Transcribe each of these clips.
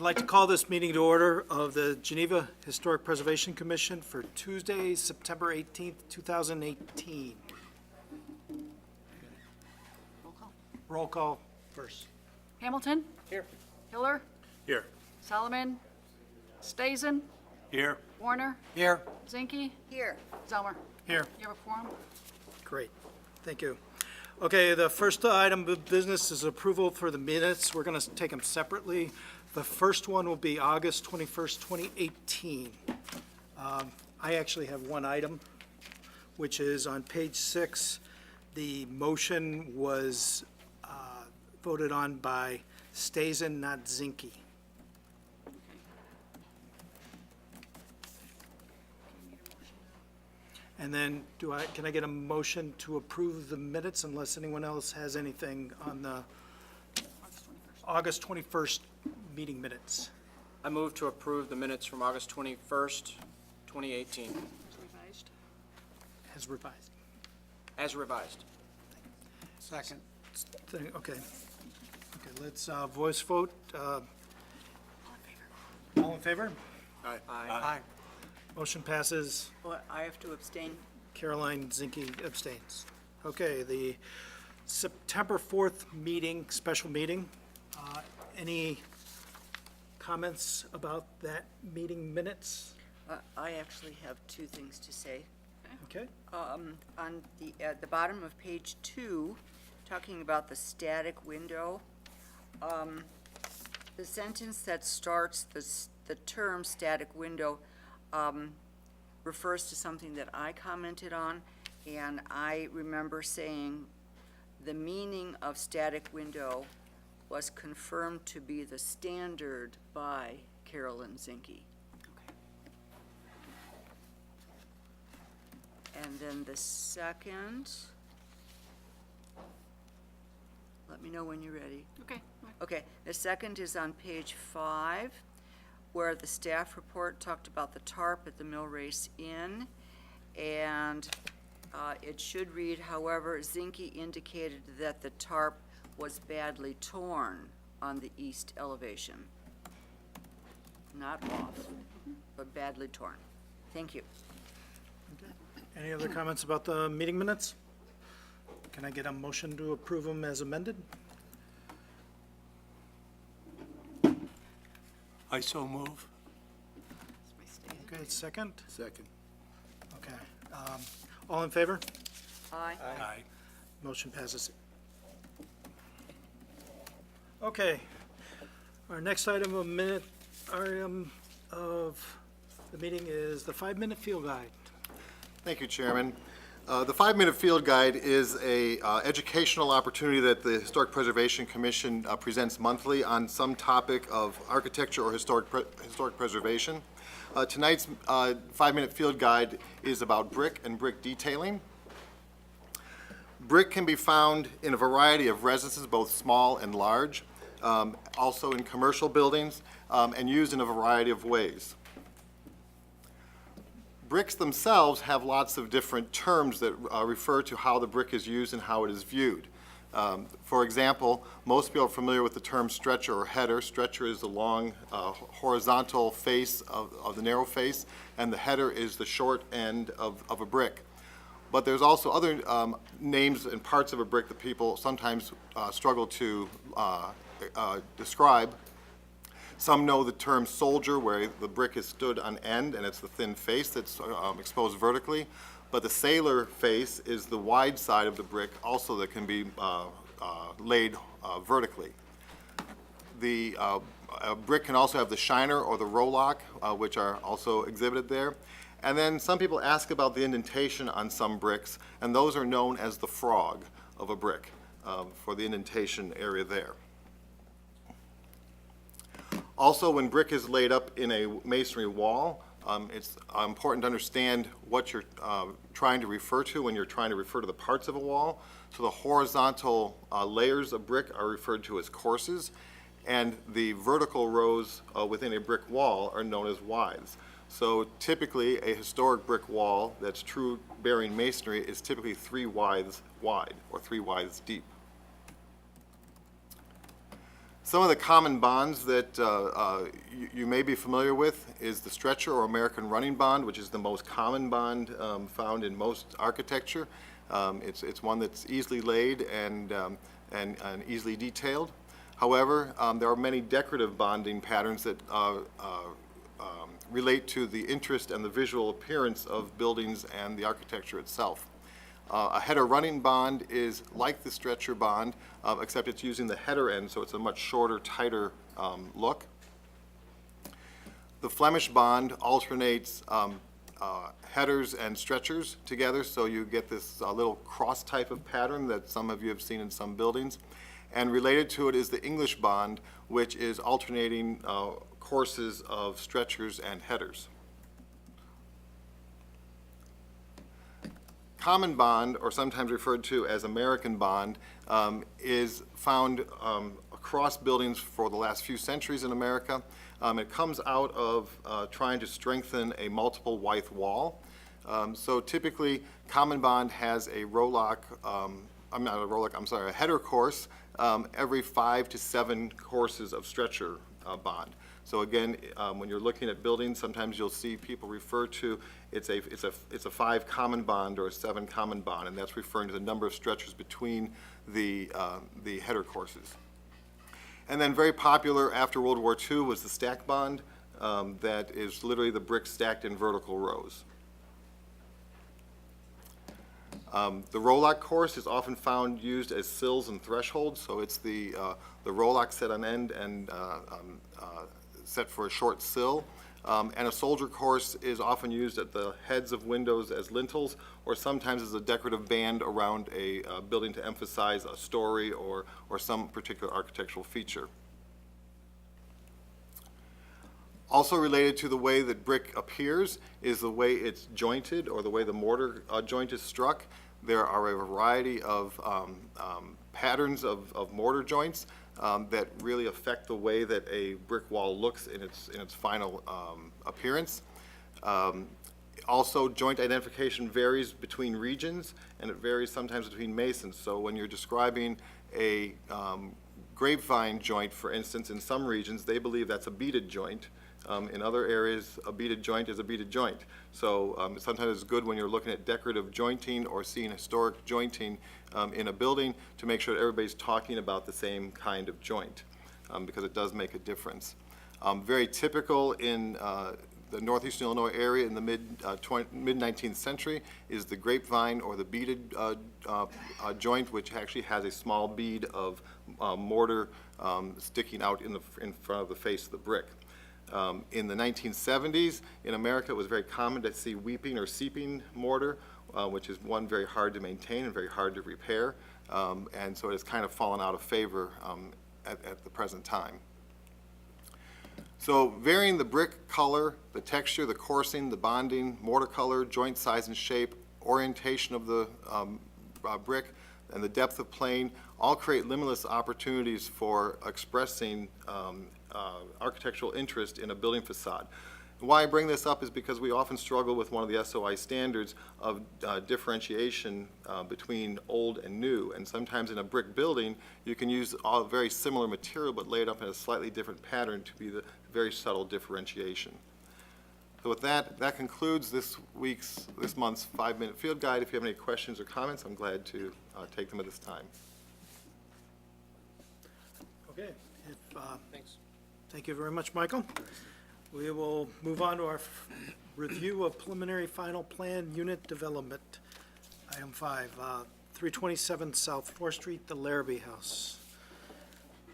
I'd like to call this meeting to order of the Geneva Historic Preservation Commission for Tuesday, September 18th, 2018. Roll call. Roll call first. Hamilton? Here. Hiller? Here. Solomon? Stazen? Here. Warner? Here. Zinke? Here. Zelmer? Here. You have a quorum? Great, thank you. Okay, the first item of business is approval for the minutes. We're going to take them separately. The first one will be August 21st, 2018. I actually have one item, which is on page 6. The motion was voted on by Stazen, not Zinke. And then can I get a motion to approve the minutes unless anyone else has anything on the August 21st meeting minutes? I move to approve the minutes from August 21st, 2018, Revised. As revised. as revised. Second. Okay, let's voice vote. All in favor? Aye. Motion passes. Well, I have to abstain. Caroline Zinke abstains. Okay, the September 4th meeting, special meeting. Any comments about that meeting minutes? I actually have two things to say. Okay, On at the bottom of page 2, talking about the static window, the sentence that starts the term static window refers to something that I commented on, and I remember saying the meaning of static window was confirmed to be the standard by Carolyn Zinke. And then the second, let me know when you're ready. Okay. Okay, the second is on page 5, where the staff report talked about the tarp at the Mill Race Inn, and it should read, however, Zinke indicated that the tarp was badly torn on the east elevation. Not off, but badly torn. Thank you. any other comments about the meeting minutes? Can I get a motion to approve them as amended? I so move. Okay, second? Second. Okay. All in favor? Aye. Aye. Motion passes. Okay. Our next item of the meeting is the 5-minute field guide. Thank you, Chairman. The 5-minute field guide is a educational opportunity that the Historic Preservation Commission presents monthly on some topic of architecture or historic preservation. Tonight's 5-minute field guide is about brick and brick detailing. Brick can be found in a variety of residences, both small and large, also in commercial buildings, and used in a variety of ways. Bricks themselves have lots of different terms that refer to how the brick is used and how it is viewed. For example, most people are familiar with the term stretcher or header. Stretcher is the long horizontal face of the narrow face, and the header is the short end of a brick. But there's also other names and parts of a brick that people sometimes struggle to describe. Some know the term soldier, where the brick is stood on end and it's the thin face that's exposed vertically. But the sailor face is the wide side of the brick, also that can be laid vertically. The brick can also have the shiner or the rowlock, which are also exhibited there. And then some people ask about the indentation on some bricks, and those are known as the frog of a brick for the indentation area there. Also, when brick is laid up in a masonry wall, it's important to understand what you're trying to refer to when you're trying to refer to the parts of a wall. So the horizontal layers of brick are referred to as courses, and the vertical rows within a brick wall are known as withes. So typically, a historic brick wall that's true bearing masonry is typically 3 withes wide or 3 withes deep. Some of the common bonds that you may be familiar with is the stretcher or American running bond, which is the most common bond found in most architecture. It's one that's easily laid and easily detailed. However, there are many decorative bonding patterns that relate to the interest and the visual appearance of buildings and the architecture itself. A header running bond is like the stretcher bond, except it's using the header end, so it's a much shorter, tighter look. The Flemish bond alternates headers and stretchers together, so you get this little cross type of pattern that some of you have seen in some buildings. And related to it is the English bond, which is alternating courses of stretchers and headers. Common bond, or sometimes referred to as American bond, is found across buildings for the last few centuries in America. It comes out of trying to strengthen a multiple width wall. So typically, common bond has a a header course every 5 to 7 courses of stretcher bond. So again, when you're looking at buildings, sometimes you'll see people refer to it's a 5 common bond or a 7 common bond, and that's referring to the number of stretchers between the header courses. And then very popular after World War II was the stack bond, that is literally the bricks stacked in vertical rows. The Rolock course is often found used as sills and thresholds, so it's the Rolock set on end and set for a short sill. And a soldier course is often used at the heads of windows as lintels, or sometimes as a decorative band around a building to emphasize a story or some particular architectural feature. Also related to the way that brick appears is the way it's jointed, or the way the mortar joint is struck. There are a variety of patterns of mortar joints that really affect the way that a brick wall looks in its final appearance. Also, joint identification varies between regions, and it varies sometimes between masons. So when you're describing a grapevine joint, for instance, in some regions, they believe that's a beaded joint. In other areas, a beaded joint is a beaded joint. So sometimes it's good when you're looking at decorative jointing or seeing historic jointing in a building to make sure that everybody's talking about the same kind of joint, because it does make a difference. Very typical in the northeastern Illinois area in the mid-19th century is the grapevine or the beaded joint, which actually has a small bead of mortar sticking out in front of the face of the brick. In the 1970s, in America, it was very common to see weeping or seeping mortar, which is one, very hard to maintain and very hard to repair, and so it has kind of fallen out of favor at the present time. So varying the brick color, the texture, the coursing, the bonding, mortar color, joint size and shape, orientation of the brick, and the depth of plane all create limitless opportunities for expressing architectural interest in a building facade. Why I bring this up is because we often struggle with one of the SOI standards of differentiation between old and new. And sometimes in a brick building, you can use a very similar material but lay it up in a slightly different pattern to be the very subtle differentiation. So with that, that concludes this month's 5-minute field guide. If you have any questions or comments, I'm glad to take them at this time. Okay. Thanks. Thank you very much, Michael. We will move on to our review of preliminary final plan unit development. Item 5, 327 South 4th Street, the Larrabee House.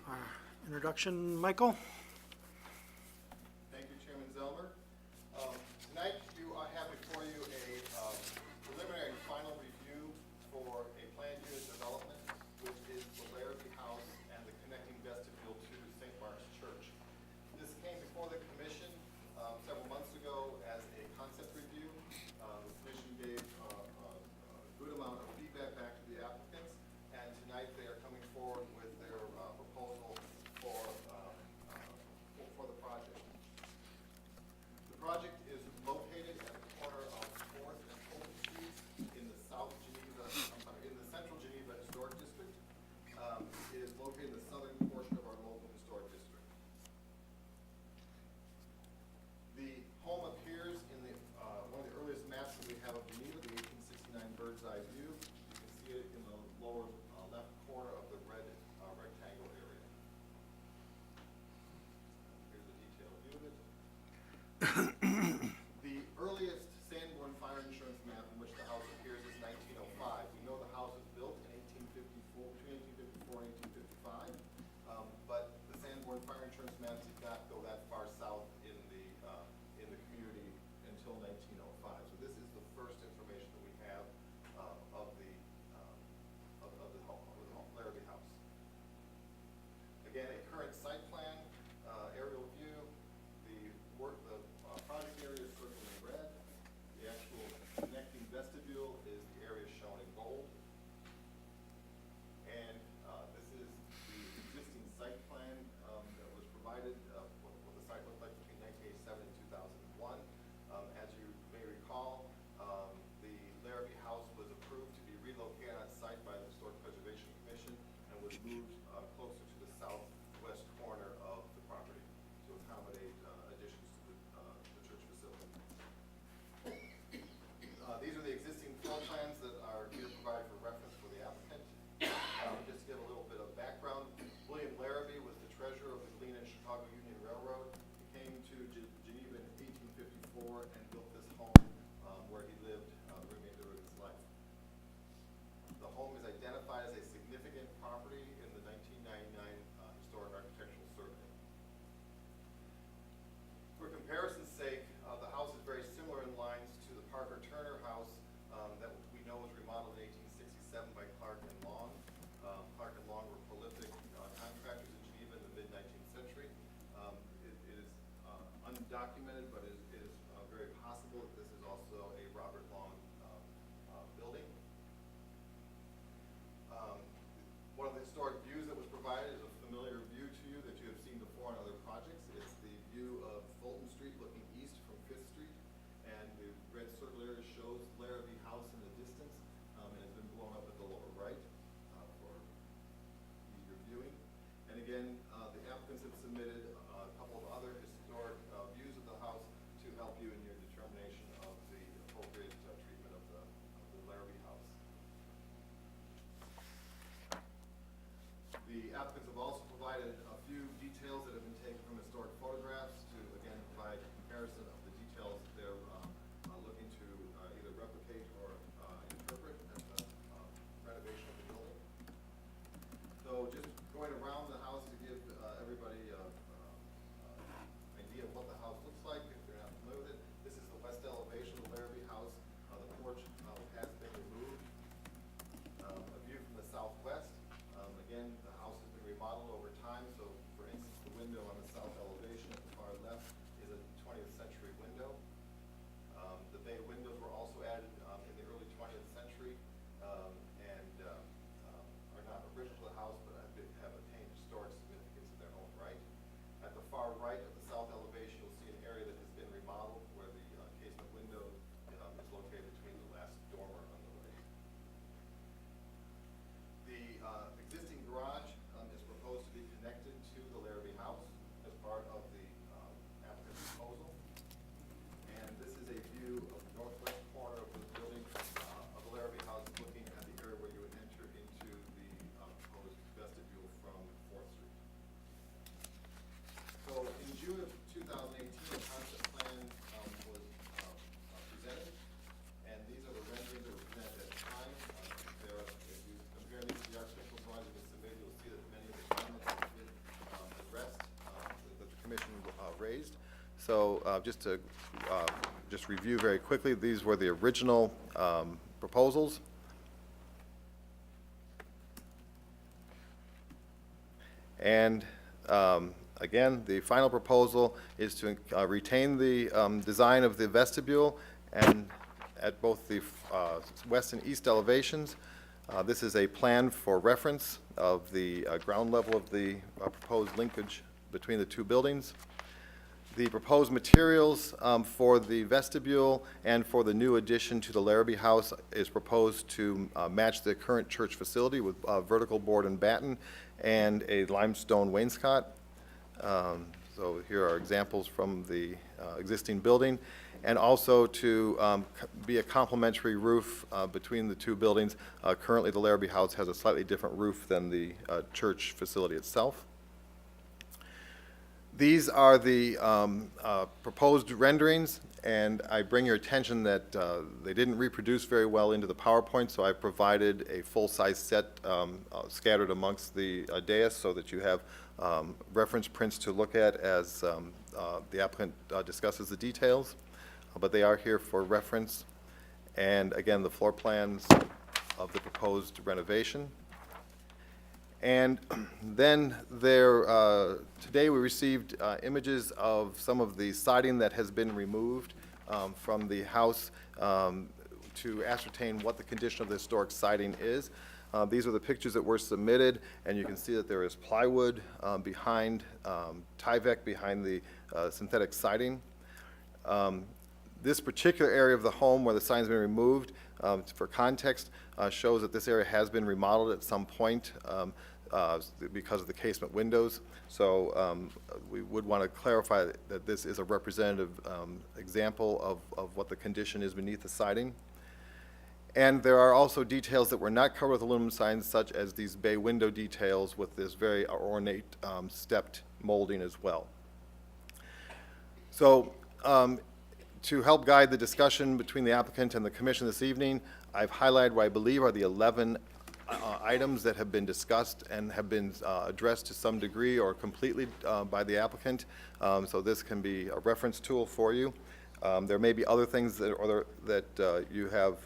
Our introduction, Michael? Thank you, Chairman Zelmer. Tonight you have before you a preliminary final review for a planned unit development, which is the Larrabee House and the connecting vestibule to St. Mark's Church. This came before the commission several months ago as a concept review. The commission gave a good amount of feedback back to the applicants, and tonight they are coming forward with their proposal for the project. The project is located at the corner of 4th and Fulton Street in the Central Geneva Historic District. It is located in the southern portion of our local historic lower left corner of the red rectangle area. Here's a detailed view of it. The earliest Sanborn fire insurance map in which the house appears is 1905. We know the house was built in 1854, between 1854 and 1855, but the Sanborn fire insurance maps did not go that far south in the community until 1905. So this is the first information that we have of the Larrabee house. Again, a current site plan, aerial view. The project area is circled in red. The actual connecting vestibule is the area shown in gold. And this is the existing site plan that was provided, what the site looked like between 1987 and 2001. As you may recall, the Larrabee house was approved to be relocated on site by the Historic Preservation Commission and was moved closer to the southwest corner of the property to accommodate additions to the church facility. These are the existing floor plans that are here provided for reference for the applicant. Just to give a little bit of background, William Larrabee was the treasurer of the Galena and Chicago Union Railroad. He came to Geneva in 1854 and built this home where he lived the remainder of his life. The home is identified as a significant property in the 1999 Historic Architectural Survey. For comparison's sake, the house is very similar in lines to the Parker Turner house that we know was remodeled in 1867 by Clark and Long. Clark and Long were prolific contractors in Geneva in the mid-19th century. It is undocumented, but it is very possible that this is also a Robert Long building. One of the historic views that was provided is a familiar view to you that you have seen before on other projects. It's the view of Fulton Street looking east from 5th Street, and the red circle area shows Larrabee House in the distance, and it's been blown up at the lower right for easier viewing. And again, the applicants have submitted a couple of other historic views of the house to help you in your determination of the appropriate treatment of the Larrabee house. The applicants have also provided a few details that have been taken from historic photographs to, again, provide a comparison of the details that they're looking to either replicate or interpret as a renovation of the building. So just going around the house to give everybody an idea of what the house looks like, if they're not familiar with it. This is the west elevation of the Larrabee house. The porch has been removed. A view from the southwest. Again, the house has been remodeled over time, so for instance, the window on the south elevation at the far left is a 20th century window. The bay windows were also added in the early 20th century and are not original to the house, but have attained historic significance in their own right. At the far right of the south elevation, you'll see an area that has been remodeled where the casement window is located between the last dormer on the right. The existing garage is proposed to be connected to the Larrabee house as part of the applicant's proposal. And this is a view of the northwest corner of the building of the Larrabee house, looking at the area where you would enter into the proposed vestibule from 4th Street. So in June of 2018, a concept plan was presented, and these are the renderings that were presented at the time. If you compare these to the architectural drawings that have been submitted, you'll see that many of the comments have been addressed that the commission raised. So just to review very quickly, these were the original proposals. And again, the final proposal is to retain the design of the vestibule and at both the west and east elevations. This is a plan for reference of the ground level of the proposed linkage between the two buildings. The proposed materials for the vestibule and for the new addition to the Larrabee house is proposed to match the current church facility with vertical board and batten and a limestone wainscot. So here are examples from the existing building. and also to be a complementary roof between the two buildings. Currently, the Larrabee House has a slightly different roof than the church facility itself. These are the proposed renderings, and I bring your attention that they didn't reproduce very well into the PowerPoint, so I provided a full-size set scattered amongst the dais so that you have reference prints to look at as the applicant discusses the details, but they are here for reference. And again, the floor plans of the proposed renovation. And then today we received images of some of the siding that has been removed from the house to ascertain what the condition of the historic siding is. These are the pictures that were submitted, and you can see that there is plywood behind, Tyvek behind the synthetic siding. This particular area of the home where the sign's been removed, for context, shows that this area has been remodeled at some point because of the casement windows. So we would want to clarify that this is a representative example of what the condition is beneath the siding. And there are also details that were not covered with aluminum signs, such as these bay window details with this very ornate stepped molding as well. So to help guide the discussion between the applicant and the commission this evening, I've highlighted what I believe are the 11 items that have been discussed and have been addressed to some degree or completely by the applicant. So this can be a reference tool for you. There may be other things that you have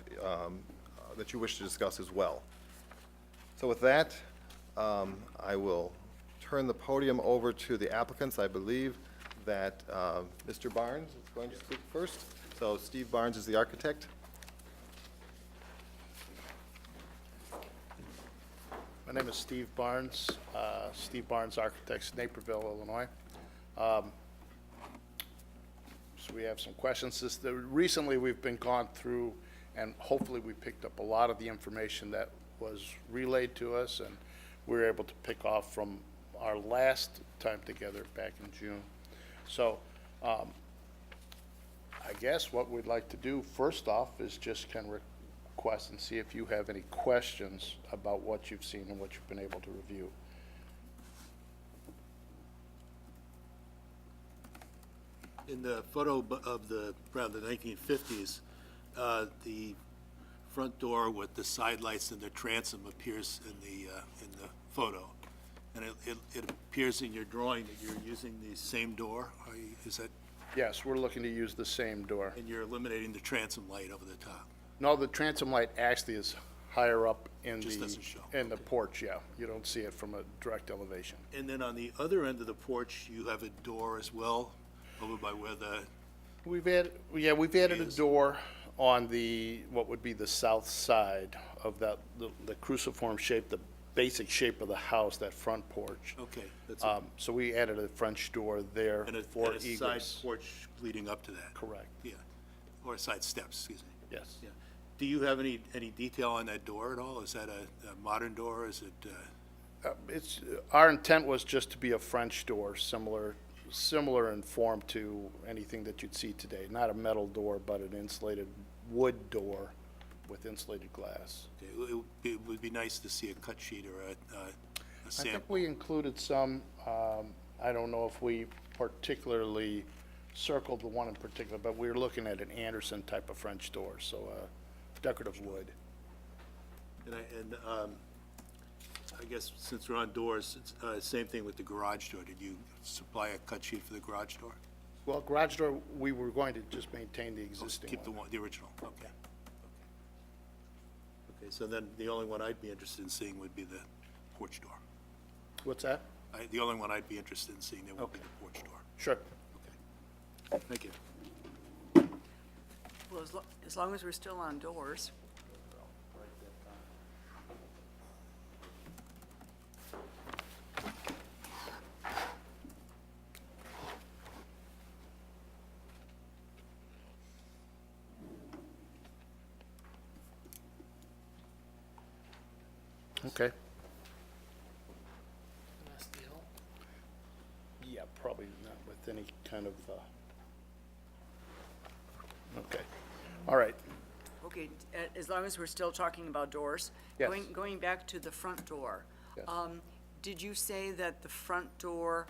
that you wish to discuss as well. So with that, I will turn the podium over to the applicants. I believe that Mr. Barnes is going to speak first. So Steve Barnes is the architect. My name is Steve Barnes, Architects, Naperville, Illinois. So we have some questions. Recently, we've been gone through, and hopefully we picked up a lot of the information that was relayed to us, and we were able to pick off from our last time together back in June. So I guess what we'd like to do first off is just kind of request and see if you have any questions about what you've seen and what you've been able to review. In the photo of around the 1950s, the front door with the side lights and the transom appears in the photo. And it appears in your drawing that you're using the same door. Is that, Yes, we're looking to use the same door. and you're eliminating the transom light over the top? No, the transom light actually is higher up in Just doesn't show. the porch, yeah. You don't see it from a direct elevation. And then on the other end of the porch, you have a door as well, over by where the, We've added a Yes. door on what would be the south side of that, the cruciform shape, the basic shape of the house, that front porch. okay, that's it. So we added a French door there And for a side egress. porch leading up to that? Correct, Yeah, or side steps, excuse me. yes. Yeah. Do you have any detail on that door at all? Is that a modern door? Is it, Our intent was just to be a French door, similar in form to anything that you'd see today. Not a metal door, but an insulated wood door with insulated glass. it would be nice to see a cut sheet or a I sample. think we included some, I don't know if we particularly circled the one in particular, but we were looking at an Anderson type of French door, so decorative wood. And I guess since we're on doors, it's same thing with the garage door. Did you supply a cut sheet for the garage door? Well, garage door, we were going to just maintain the existing Keep one. the original, okay. Okay, so then the only one I'd be interested in seeing would be the porch door. What's that? The only one I'd be interested in seeing there would be Okay. the porch door. Sure. Okay. Thank you. Well, as long as we're still on doors. Okay. Yeah, probably not with any kind of Okay, all right. Okay, as long as we're still talking about doors. Yes. Going back to the front door. Yes. Did you say that the front door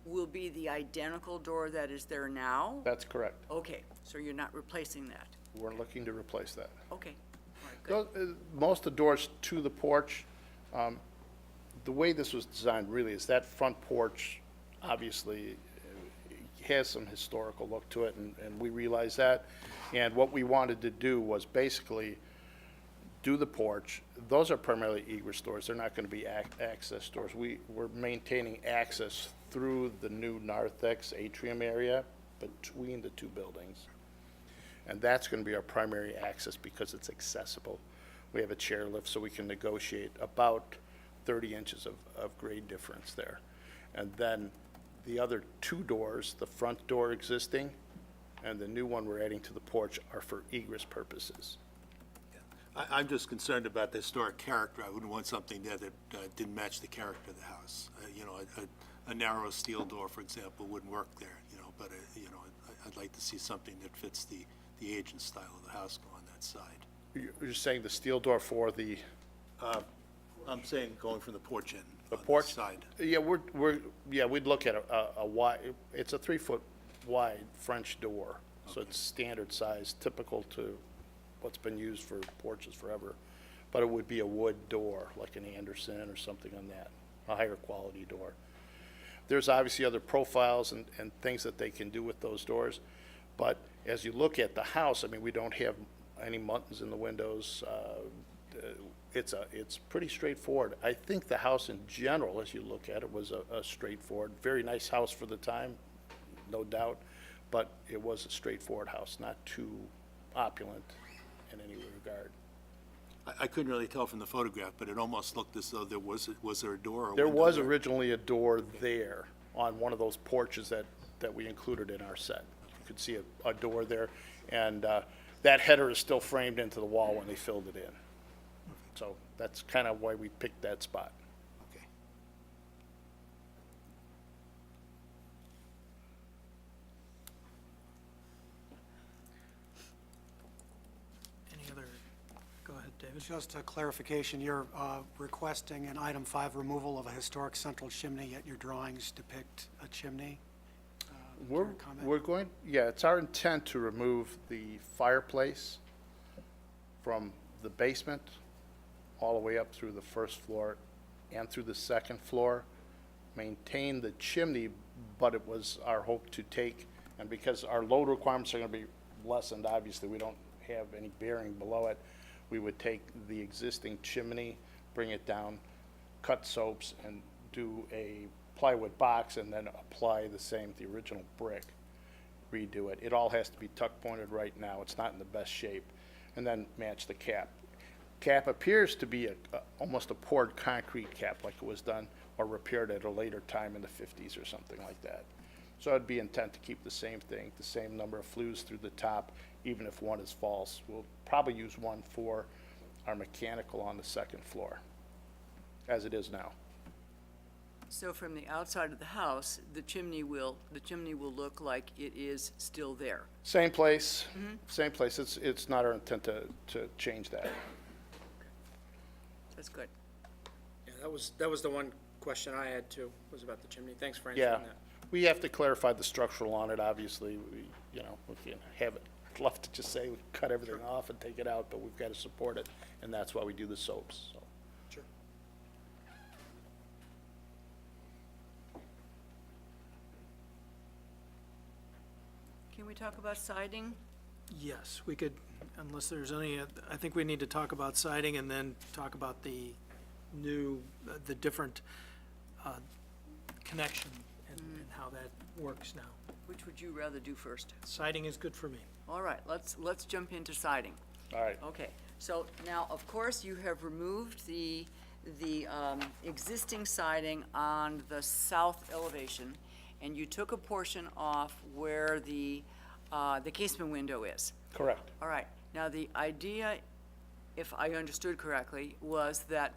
will be the identical door that is there now? That's correct. Okay, so you're not replacing that? We're looking to replace that. Okay, all right, good. Most of the doors to the porch, the way this was designed really is that front porch obviously has some historical look to it, and we realize that. And what we wanted to do was basically do the porch. Those are primarily egress doors. They're not going to be access doors. We're maintaining access through the new narthex atrium area between the two buildings. And that's going to be our primary access because it's accessible. We have a chair lift so we can negotiate about 30 inches of grade difference there. And then the other two doors, the front door existing and the new one we're adding to the porch, are for egress purposes. I'm just concerned about the historic character. I wouldn't want something there that didn't match the character of the house. You know, a narrow steel door, for example, wouldn't work there, you know, but, you know, I'd like to see something that fits the age and style of the house on that side. You're saying the steel door for the I'm saying going from the porch in. the on porch? side. Yeah, we'd look at a wide, it's a 3-foot wide French door. So it's standard size, typical to what's been used for porches forever. But it would be a wood door, like an Anderson or something on that, a higher quality door. There's obviously other profiles and things that they can do with those doors. But as you look at the house, I mean, we don't have any muntins in the windows. It's pretty straightforward. I think the house in general, as you look at it, was a straightforward, very nice house for the time, no doubt. But it was a straightforward house, not too opulent in any regard. I couldn't really tell from the photograph, but it almost looked as though was there a door or a There window was there? originally a door there on one of those porches that we included in our set. You could see a door there, and that header is still framed into the wall when they filled it in. So that's kind of why we picked that spot. Okay. Any other, go ahead, David. Just a clarification, you're requesting in item 5 removal of a historic central chimney, yet your drawings depict a chimney? We're going, yeah, it's our intent to remove the fireplace from the basement all the way up through the first floor and through the second floor, maintain the chimney, but it was our hope to take, and because our load requirements are going to be lessened, obviously, we don't have any bearing below it, we would take the existing chimney, bring it down, cut slopes, and do a plywood box, and then apply the original brick, redo it. It all has to be tuck pointed right now. It's not in the best shape. And then match the cap. Cap appears to be almost a poured concrete cap like it was done or repaired at a later time in the 50s or something like that. So it'd be intent to keep the same thing, the same number of flues through the top, even if one is false. We'll probably use one for our mechanical on the second floor, as it is now. So from the outside of the house, the chimney will look like it is still there. Same place, same place. It's not our intent to change that. That's good. Yeah, that was the one question I had too, was about the chimney. Thanks for Yeah, answering that. we have to clarify the structural on it, obviously. We can have it, I'd love to just say we cut everything off and take it out, but we've got to support it, and that's why we do the soaps, so. Sure. Can we talk about siding? Yes, we could, unless there's any, I think we need to talk about siding and then talk about the new, the different connection and how that works now. Which would you rather do first? Siding is good for me. All right, let's jump into siding. All right, Okay, so now, of course, you have removed the existing siding on the south elevation, and you took a portion off where the casement window is. correct. All right, now the idea, if I understood correctly, was that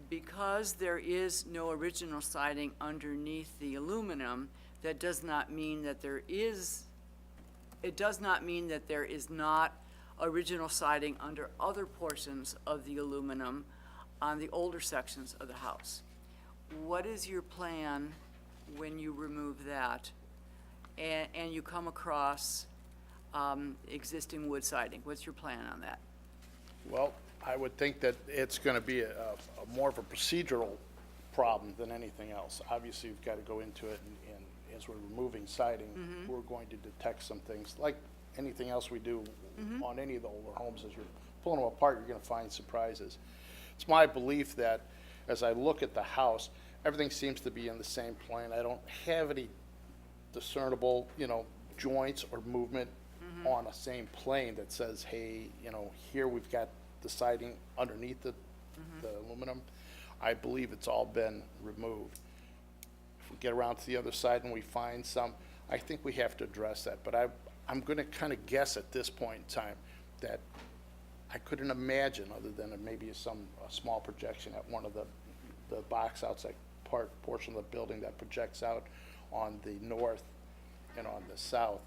because there is no original siding underneath the aluminum, that does not mean that there is it does not mean that there is not original siding under other portions of the aluminum on the older sections of the house. What is your plan when you remove that and you come across existing wood siding? What's your plan on that? Well, I would think that it's going to be a more of a procedural problem than anything else. Obviously, you've got to go into it, and as we're removing siding, we're going to detect some things, like anything else we do on any of the older homes. As you're pulling them apart, you're going to find surprises. It's my belief that as I look at the house, everything seems to be in the same plane. I don't have any discernible, joints or movement on a same plane that says, hey, here we've got the siding underneath the aluminum. I believe it's all been removed. If we get around to the other side and we find some, I think we have to address that. But I'm going to kind of guess at this point in time that I couldn't imagine, other than maybe a small projection at one of the box outside portion of the building that projects out on the north and on the south,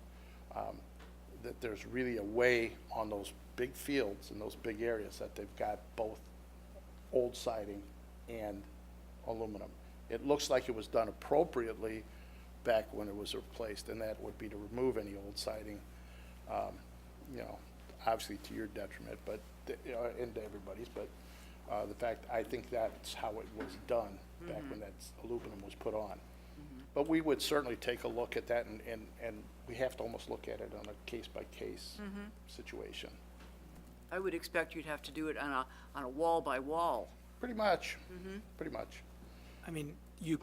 that there's really a way on those big fields and those big areas that they've got both old siding and aluminum. It looks like it was done appropriately back when it was replaced, and that would be to remove any old siding, obviously to your detriment, but, and to everybody's, but the fact, I think that's how it was done back when that aluminum was put on. But we would certainly take a look at that, and we have to almost look at it on a case-by-case situation. I would expect you'd have to do it on a wall by wall. Pretty much, pretty much. I mean, you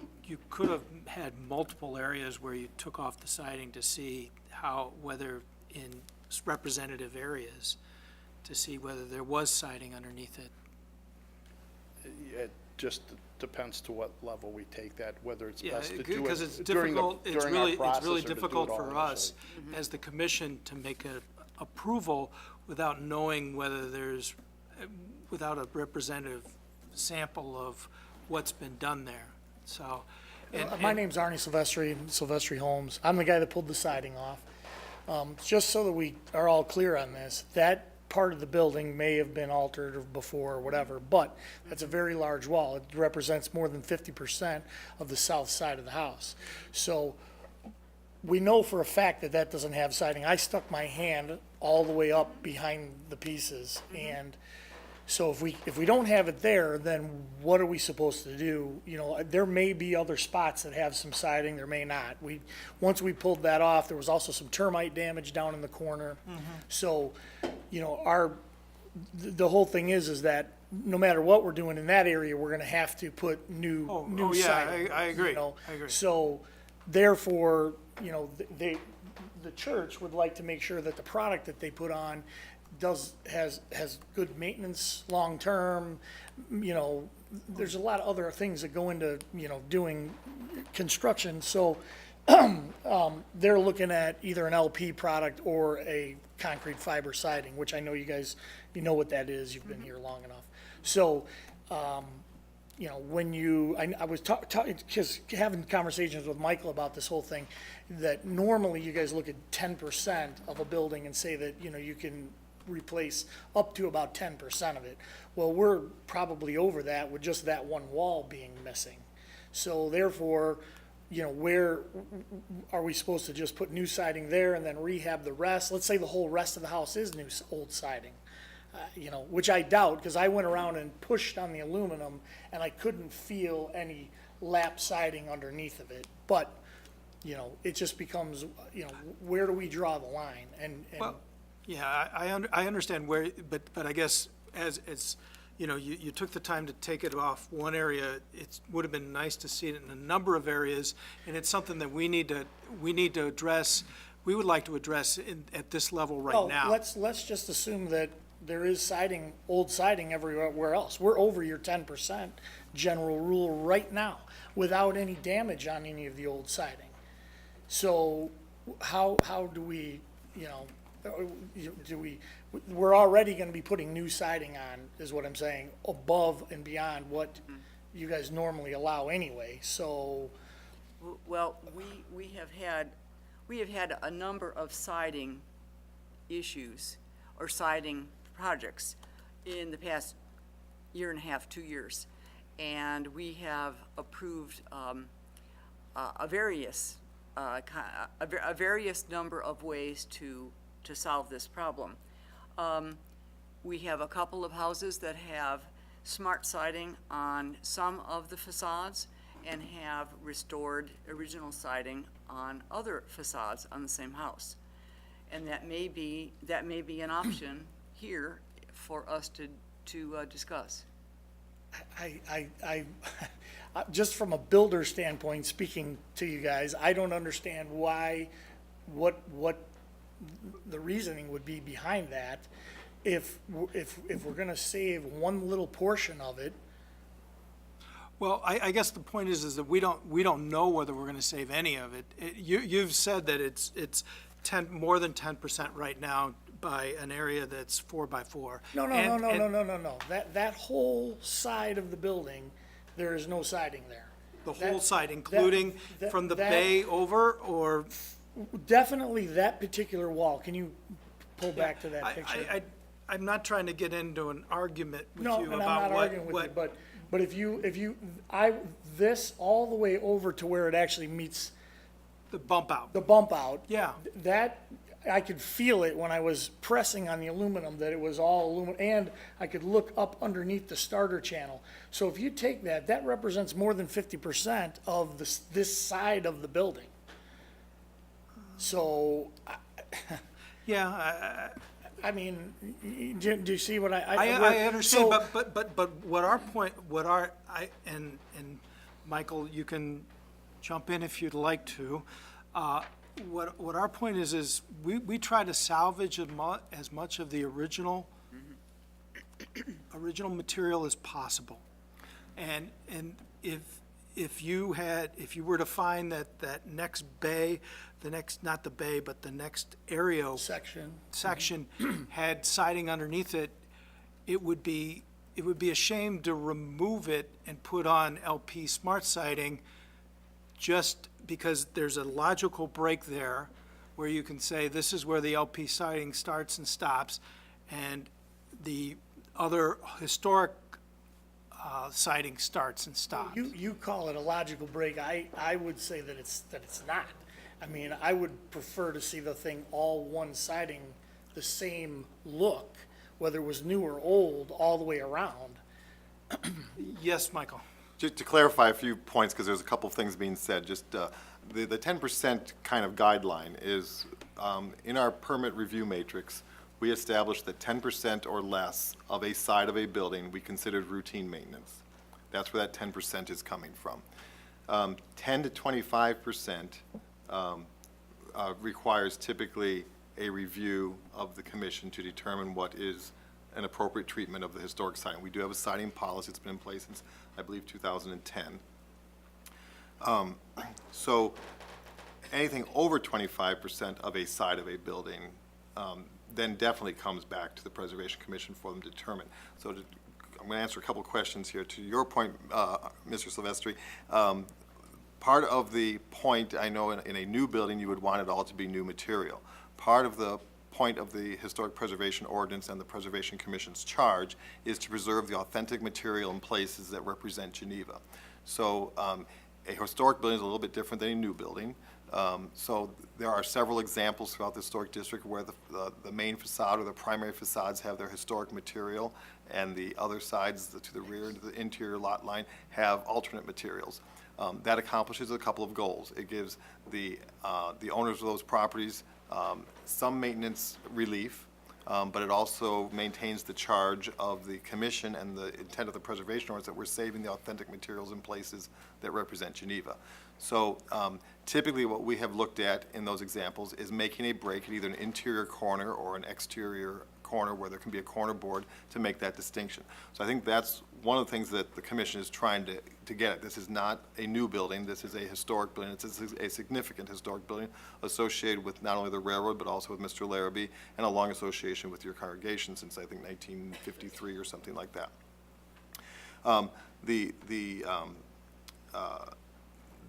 could have had multiple areas where you took off the siding to see whether in representative areas, to see whether there was siding underneath it. It just depends to what level we take that, whether it's Yeah, best to do because it's it during difficult, it's during our really process or to do it difficult all for us initially. as the commission to make a approval without knowing without a representative sample of what's been done there, so. My name's Arnie Silvestri Homes. I'm the guy that pulled the siding off. Just so that we are all clear on this, that part of the building may have been altered before or whatever, but that's a very large wall. It represents more than 50% of the south side of the house. So we know for a fact that that doesn't have siding. I stuck my hand all the way up behind the pieces, and so if we don't have it there, then what are we supposed to do? There may be other spots that have some siding, there may not. Once we pulled that off, there was also some termite damage down in the corner. So, the whole thing is that no matter what we're doing in that area, we're gonna have to put new yeah, siding. I agree, you know? I agree. So, therefore, the church would like to make sure that the product that they put on has good maintenance long-term. There's a lot of other things that go into, doing construction. So they're looking at either an LP product or a concrete fiber siding, which I know you guys, know what that is. You've been here long enough. So, when I was just having conversations with Michael about this whole thing, that normally you guys look at 10% of a building and say that, you can replace up to about 10% of it. Well, we're probably over that with just that one wall being missing. So therefore, where are we supposed to just put new siding there and then rehab the rest? Let's say the whole rest of the house is old siding, which I doubt, because I went around and pushed on the aluminum and I couldn't feel any lap siding underneath of it. But, it just becomes, where do we draw the line? And Well, yeah, I understand where, but I guess as it's, you took the time to take it off one area, it would have been nice to see it in a number of areas, and it's something that we need to address, we would like to address at this level right now. Let's just assume that there is siding, old siding everywhere else. We're over your 10% general rule right now, without any damage on any of the old siding. So how do we, we're already gonna be putting new siding on, is what I'm saying, above and beyond what you guys normally allow anyway, so. Well, we we have had a number of siding issues or siding projects in the past year and a half, 2 years. And we have approved a various number of ways to solve this problem. We have a couple of houses that have smart siding on some of the facades and have restored original siding on other facades on the same house. And that may be an option here for us to discuss. I just from a builder standpoint, speaking to you guys, I don't understand what the reasoning would be behind that. If we're gonna save one little portion of it. Well, I guess the point is that we don't know whether we're gonna save any of it. You've said that it's more than 10% right now by an area that's 4 by 4. No. That whole side of the building, there is no siding there. The whole side, including from the bay over, or? Definitely that particular wall. Can you pull back to that picture? I'm not trying to get into an argument with No, you and I'm about not arguing with you, but if you, this all the way over to where it actually meets the bump out. the bump out. Yeah. That, I could feel it when I was pressing on the aluminum, that it was all aluminum, and I could look up underneath the starter channel. So if you take that represents more than 50% of this side of the building. So, Yeah, I mean, do you see what I understand, but what our point, and Michael, you can jump in if you'd like to. What our point is we try to salvage as much of the original material as possible. And if you were to find that next bay, not the bay, but the next area section had siding underneath it, it would be a shame to remove it and put on LP smart siding, just because there's a logical break there where you can say this is where the LP siding starts and stops, and the other historic siding starts and stops. You call it a logical break. I would say that it's not. I mean, I would prefer to see the thing all one siding, the same look, whether it was new or old, all the way around. Yes, Michael? Just to clarify a few points, because there's a couple of things being said, just the 10% kind of guideline is, in our permit review matrix, we established that 10% or less of a side of a building we considered routine maintenance. That's where that 10% is coming from. 10 to 25% requires typically a review of the commission to determine what is an appropriate treatment of the historic siding. We do have a siding policy. It's been in place since, I believe, 2010. So anything over 25% of a side of a building then definitely comes back to the Preservation Commission for them to determine. So I'm going to answer a couple of questions here. To your point, Mr. Silvestri, part of the point, I know in a new building, you would want it all to be new material. Part of the point of the Historic Preservation Ordinance and the Preservation Commission's charge is to preserve the authentic material in places that represent Geneva. So a historic building is a little bit different than a new building. So there are several examples throughout the historic district where the main facade or the primary facades have their historic material, and the other sides to the rear, to the interior lot line, have alternate materials. That accomplishes a couple of goals. It gives the owners of those properties some maintenance relief, but it also maintains the charge of the commission and the intent of the preservation ordinance that we're saving the authentic materials in places that represent Geneva. So typically what we have looked at in those examples is making a break at either an interior corner or an exterior corner where there can be a corner board to make that distinction. So I think that's one of the things that the commission is trying to get at. This is not a new building. This is a historic building. It's a significant historic building associated with not only the railroad but also with Mr. Larrabee, and a long association with your congregation since I think 1953 or something like that.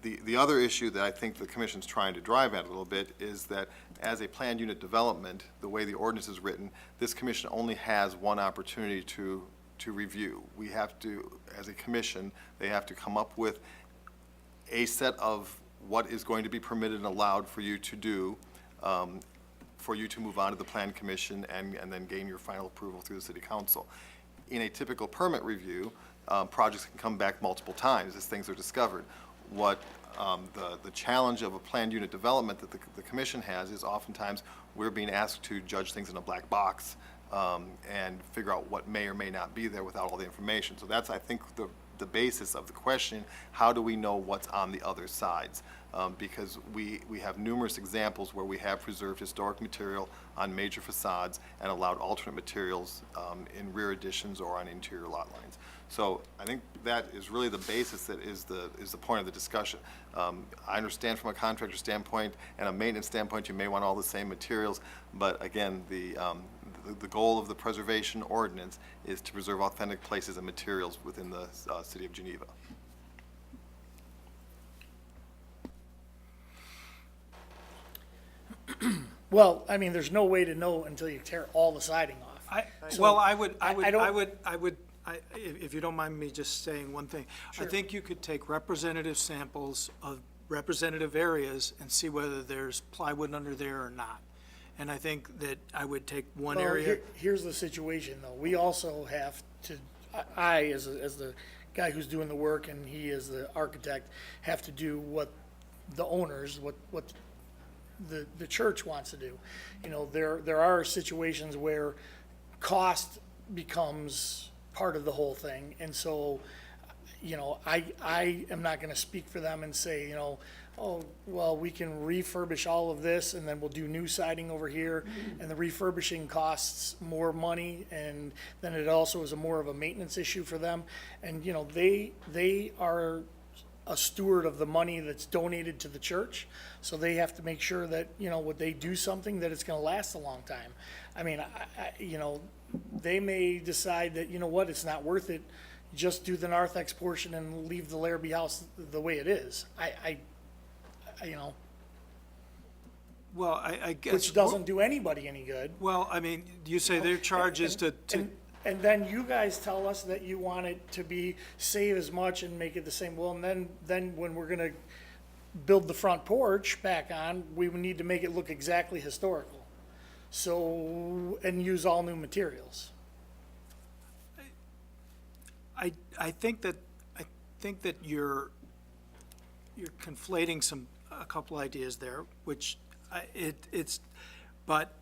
The other issue that I think the commission's trying to drive at a little bit is that as a planned unit development, the way the ordinance is written, this commission only has one opportunity to review. We have to, as a commission, they have to come up with a set of what is going to be permitted and allowed for you to do, for you to move on to the plan commission and then gain your final approval through the city council. In a typical permit review, projects can come back multiple times as things are discovered. What the challenge of a planned unit development that the commission has is oftentimes we're being asked to judge things in a black box and figure out what may or may not be there without all the information. So that's, I think, the basis of the question, how do we know what's on the other sides? Because we have numerous examples where we have preserved historic material on major facades and allowed alternate materials in rear additions or on interior lot lines. So I think that is really the basis that is the point of the discussion. I understand from a contractor standpoint and a maintenance standpoint, you may want all the same materials, but again, the goal of the preservation ordinance is to preserve authentic places and materials within the city of Geneva. Well, I mean, there's no way to know until you tear all the siding off. If you don't mind me just saying one thing, I think you could take representative samples of representative areas and see whether there's plywood under there or not. And I think that I would take one Well, area. Here's the situation, though. We also have to, as the guy who's doing the work and he as the architect, have to do what the owners, what the church wants to do. You know, there are situations where cost becomes part of the whole thing. And so, you know, I am not gonna speak for them and say, you know, oh, well, we can refurbish all of this and then we'll do new siding over here. And the refurbishing costs more money, and then it also is more of a maintenance issue for them. And, you know, they are a steward of the money that's donated to the church. So they have to make sure that, you know, when they do something, that it's gonna last a long time. I mean, you know, they may decide that, you know what, it's not worth it, just do the narthex portion and leave the Larrabee house the way it is. You know, Well, I guess. which doesn't do anybody any good. Well, I mean, you say their charge is to, And then you guys tell us that you want it to be, save as much and make it the same. Well, and then when we're gonna build the front porch back on, we would need to make it look exactly historical. So, and use all new materials. I think that you're conflating a couple ideas there, which but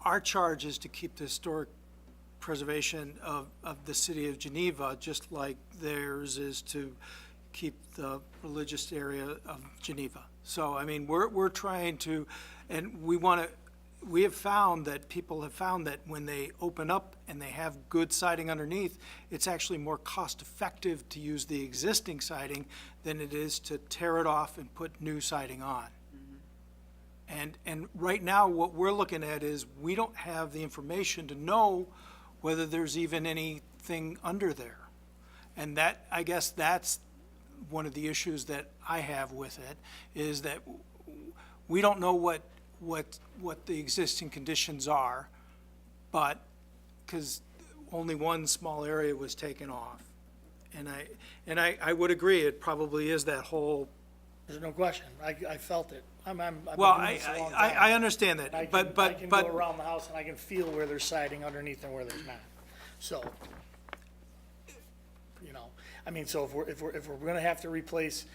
our charge is to keep the historic preservation of the city of Geneva, just like theirs is to keep the religious area of Geneva. So, I mean, we're trying to, and we have found that people have found that when they open up and they have good siding underneath, it's actually more cost-effective to use the existing siding than it is to tear it off and put new siding on. And right now, what we're looking at is we don't have the information to know whether there's even anything under there. And that, I guess that's one of the issues that I have with it, is that we don't know what the existing conditions are, but, because only one small area was taken off. And I would agree, it probably is that whole, There's no question. I felt it. I've been well, doing this a long time. I understand that, I but can go around the house and I can feel where there's siding underneath and where there's not. So, you know, I mean, so if we're gonna have to replace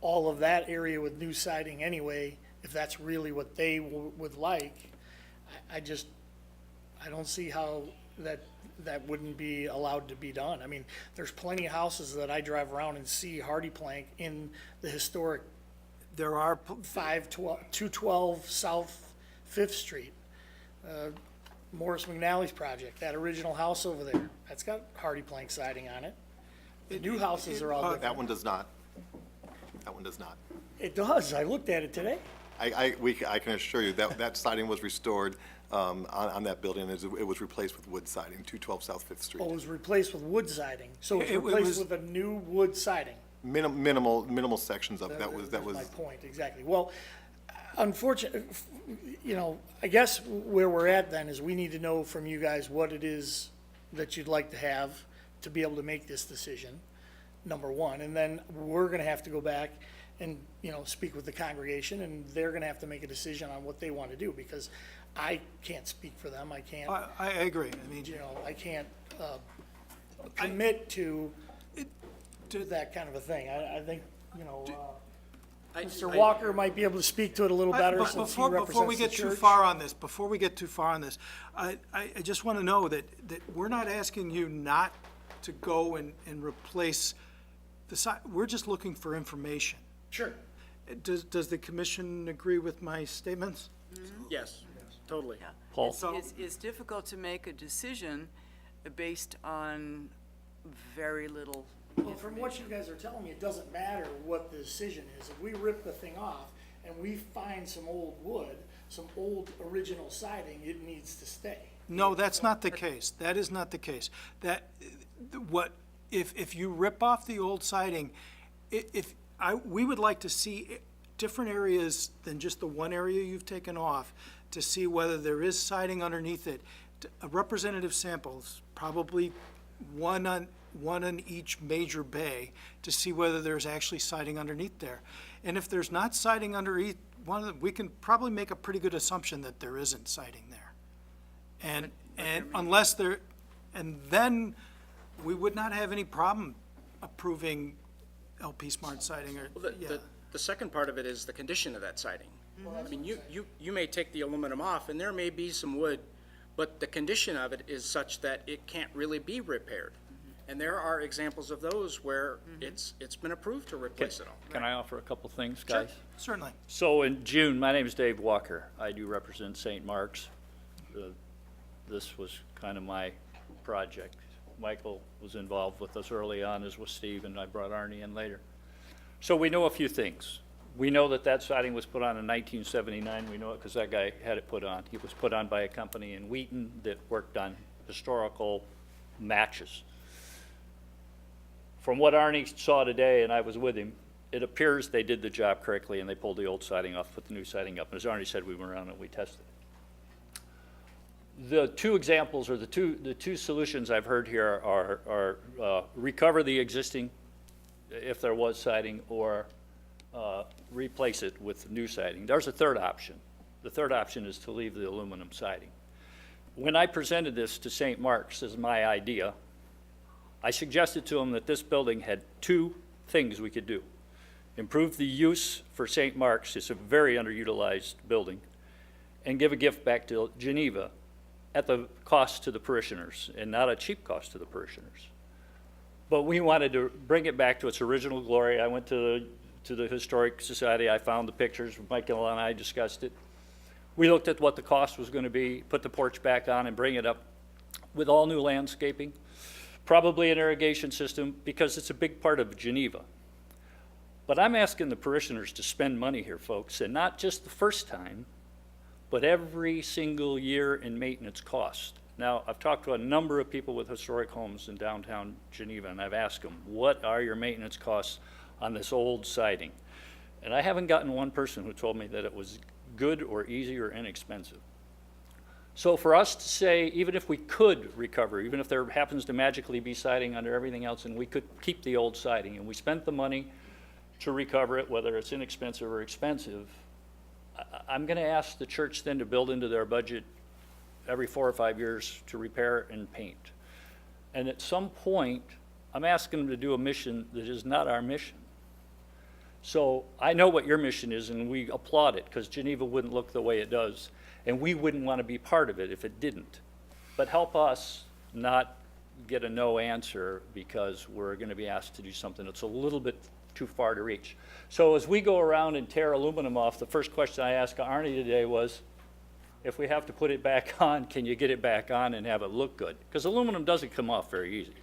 all of that area with new siding anyway, if that's really what they would like, I don't see how that wouldn't be allowed to be done. I mean, there's plenty of houses that I drive around and see hardy plank in the historic there are, 212 South Fifth Street. Morris McNally's project, that original house over there, that's got hardy plank siding on it. The new houses are all different. That one does not. That one does not. It does, I looked at it today. I can assure you that siding was restored on that building. It was replaced with wood siding, 212 South Fifth Street. Oh, it was replaced with wood siding, so it's It replaced was- with a new wood siding. minimal sections of it. That was My point, exactly. Well, unfortunately, I guess where we're at then is we need to know from you guys what it is that you'd like to have to be able to make this decision, number one. And then we're gonna have to go back and, speak with the congregation, and they're gonna have to make a decision on what they want to do, because I can't speak for them. I can't, I agree. I mean, I can't commit to that kind of a thing. I think, Mr. Walker might be able to speak to it a little better But since he before represents we the get too church. far on this, I just want to know that we're not asking you not to go and replace the site. We're just looking for information. Sure. Does the commission agree with my statements? Yes, totally. Paul? It's difficult to make a decision based on very little Well, from what you guys are telling me, it doesn't matter what the decision is. If we rip the thing off and we find some old wood, some old original siding, it needs to stay. No, that's not the case. That is not the case. If you rip off the old siding, we would like to see different areas than just the one area you've taken off, to see whether there is siding underneath it. A representative sample is probably one on each major bay, to see whether there's actually siding underneath there. And if there's not siding underneath one of them, we can probably make a pretty good assumption that there isn't siding there. And unless there, and then we would not have any problem approving LP Smart siding or, Well, yeah. the second part of it is the condition of that siding. I mean, you may take the aluminum off, and there may be some wood, but the condition of it is such that it can't really be repaired. And there are examples of those where it's been approved to replace it all. Can I offer a couple things, guys? Certainly. So in June, my name is Dave Walker. I do represent St. Mark's. This was kind of my project. Michael was involved with us early on, as was Steve, and I brought Arnie in later. So we know a few things. We know that siding was put on in 1979. We know it because that guy had it put on. It was put on by a company in Wheaton that worked on historical matches. From what Arnie saw today, and I was with him, it appears they did the job correctly and they pulled the old siding off, put the new siding up. And as Arnie said, we went around and we tested it. The two examples, or the two solutions I've heard here are recover the existing, if there was siding, or replace it with new siding. There's a third option. The third option is to leave the aluminum siding. When I presented this to St. Mark's as my idea, I suggested to them that this building had two things we could do. Improve the use for St. Mark's, it's a very underutilized building, and give a gift back to Geneva at the cost to the parishioners, and not a cheap cost to the parishioners. But we wanted to bring it back to its original glory. I went to the Historic Society, I found the pictures, Michael and I discussed it. We looked at what the cost was going to be, put the porch back on and bring it up with all new landscaping, probably an irrigation system, because it's a big part of Geneva. But I'm asking the parishioners to spend money here, folks, and not just the first time, but every single year in maintenance cost. Now, I've talked to a number of people with historic homes in downtown Geneva, and I've asked them, what are your maintenance costs on this old siding? And I haven't gotten one person who told me that it was good or easy or inexpensive. So for us to say, even if we could recover, even if there happens to magically be siding under everything else, and we could keep the old siding, and we spent the money to recover it, whether it's inexpensive or expensive, I'm going to ask the church then to build into their budget every 4 or 5 years to repair and paint. And at some point, I'm asking them to do a mission that is not our mission. So I know what your mission is, and we applaud it, because Geneva wouldn't look the way it does, and we wouldn't want to be part of it if it didn't. But help us not get a no answer because we're going to be asked to do something that's a little bit too far to reach. So as we go around and tear aluminum off, the first question I asked Arnie today was, if we have to put it back on, can you get it back on and have it look good? Because aluminum doesn't come off very easy.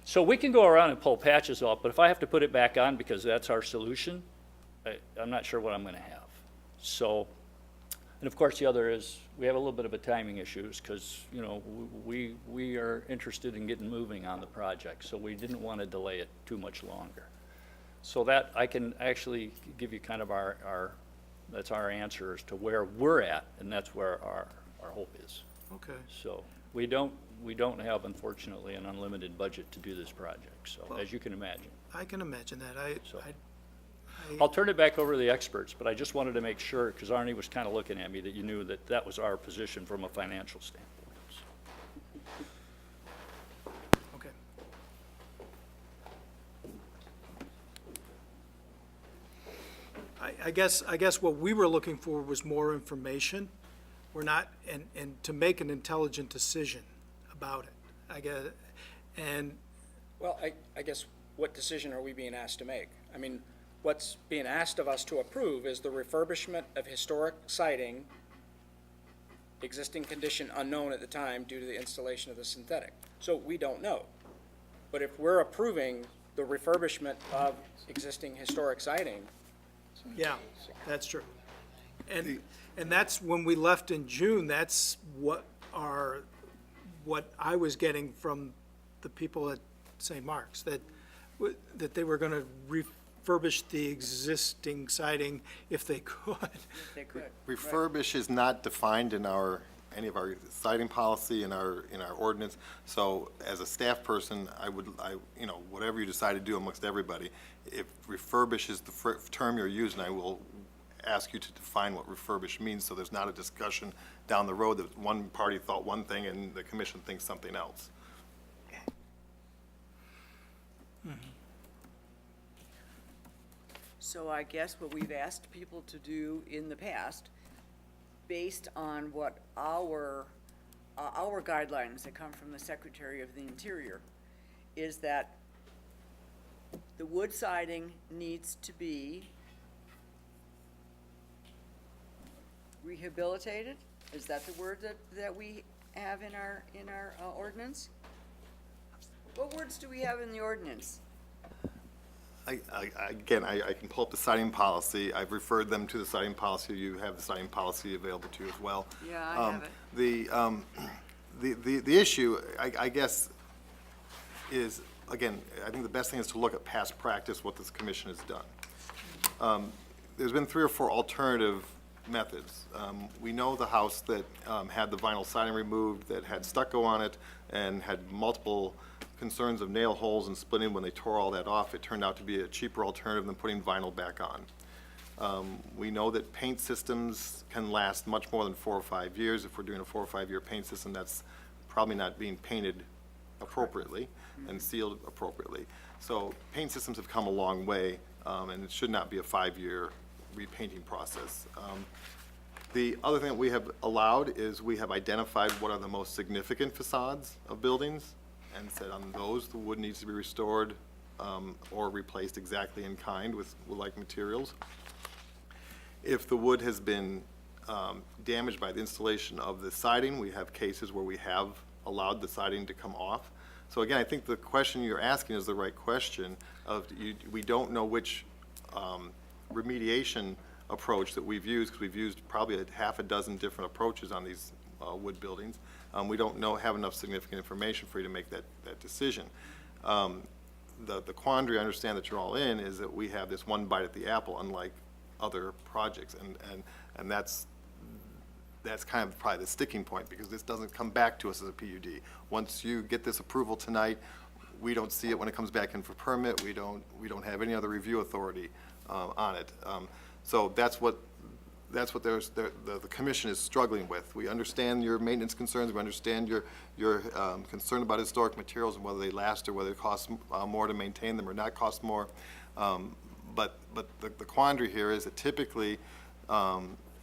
So we can go around and pull patches off, but if I have to put it back on because that's our solution, I'm not sure what I'm going to have. So, and of course the other is, we have a little bit of a timing issues because, you know, we are interested in getting moving on the project, so we didn't want to delay it too much longer. So that, I can actually give you kind of that's our answer as to where we're at, and that's where our hope is. Okay. So we don't have, unfortunately, an unlimited budget to do this project, so, as you can imagine. I can imagine that. So- I'll turn it back over to the experts, but I just wanted to make sure, because Arnie was kind of looking at me, that you knew that that was our position from a financial standpoint. Okay. I guess what we were looking for was more information. We're not, and to make an intelligent decision about it, I guess, and, Well, I guess, what decision are we being asked to make? I mean, what's being asked of us to approve is the refurbishment of historic siding, existing condition unknown at the time due to the installation of the synthetic. So we don't know. But if we're approving the refurbishment of existing historic siding, yeah, that's true. And that's when we left in June, that's what I was getting from the people at St. Mark's, that they were gonna refurbish the existing siding if they could. They could. Refurbish is not defined in any of our siding policy in our ordinance. So as a staff person, whatever you decide to do amongst everybody, if refurbish is the term you're using, I will ask you to define what refurbish means, so there's not a discussion down the road that one party thought one thing and the commission thinks something else. So I guess what we've asked people to do in the past, based on what our guidelines that come from the Secretary of the Interior, is that the wood siding needs to be rehabilitated? Is that the word that we have in our ordinance? What words do we have in the ordinance? I can pull up the siding policy. I've referred them to the siding policy. You have the siding policy available to you as well. Yeah, I have it. The issue, I guess, is, again, I think the best thing is to look at past practice, what this commission has done. There's been 3 or 4 alternative methods. We know the house that had the vinyl siding removed, that had stucco on it, and had multiple concerns of nail holes and splitting when they tore all that off. It turned out to be a cheaper alternative than putting vinyl back on. We know that paint systems can last much more than 4 or 5 years. If we're doing a 4 or 5 year paint system, that's probably not being painted appropriately and sealed appropriately. So paint systems have come a long way, and it should not be a 5-year repainting process. The other thing that we have allowed is we have identified what are the most significant facades of buildings and said on those, the wood needs to be restored or replaced exactly in kind with like materials. If the wood has been damaged by the installation of the siding, we have cases where we have allowed the siding to come off. So again, I think the question you're asking is the right question of we don't know which remediation approach that we've used, because we've used probably a half a dozen different approaches on these wood buildings. We don't have enough significant information for you to make that decision. The quandary I understand that you're all in is that we have this one bite at the apple, unlike other projects, and that's kind of probably the sticking point, because this doesn't come back to us as a PUD. Once you get this approval tonight, we don't see it when it comes back in for permit. We don't have any other review authority on it. So that's what the commission is struggling with. We understand your maintenance concerns. We understand your concern about historic materials and whether they last or whether it costs more to maintain them or not cost more. But the quandary here is that typically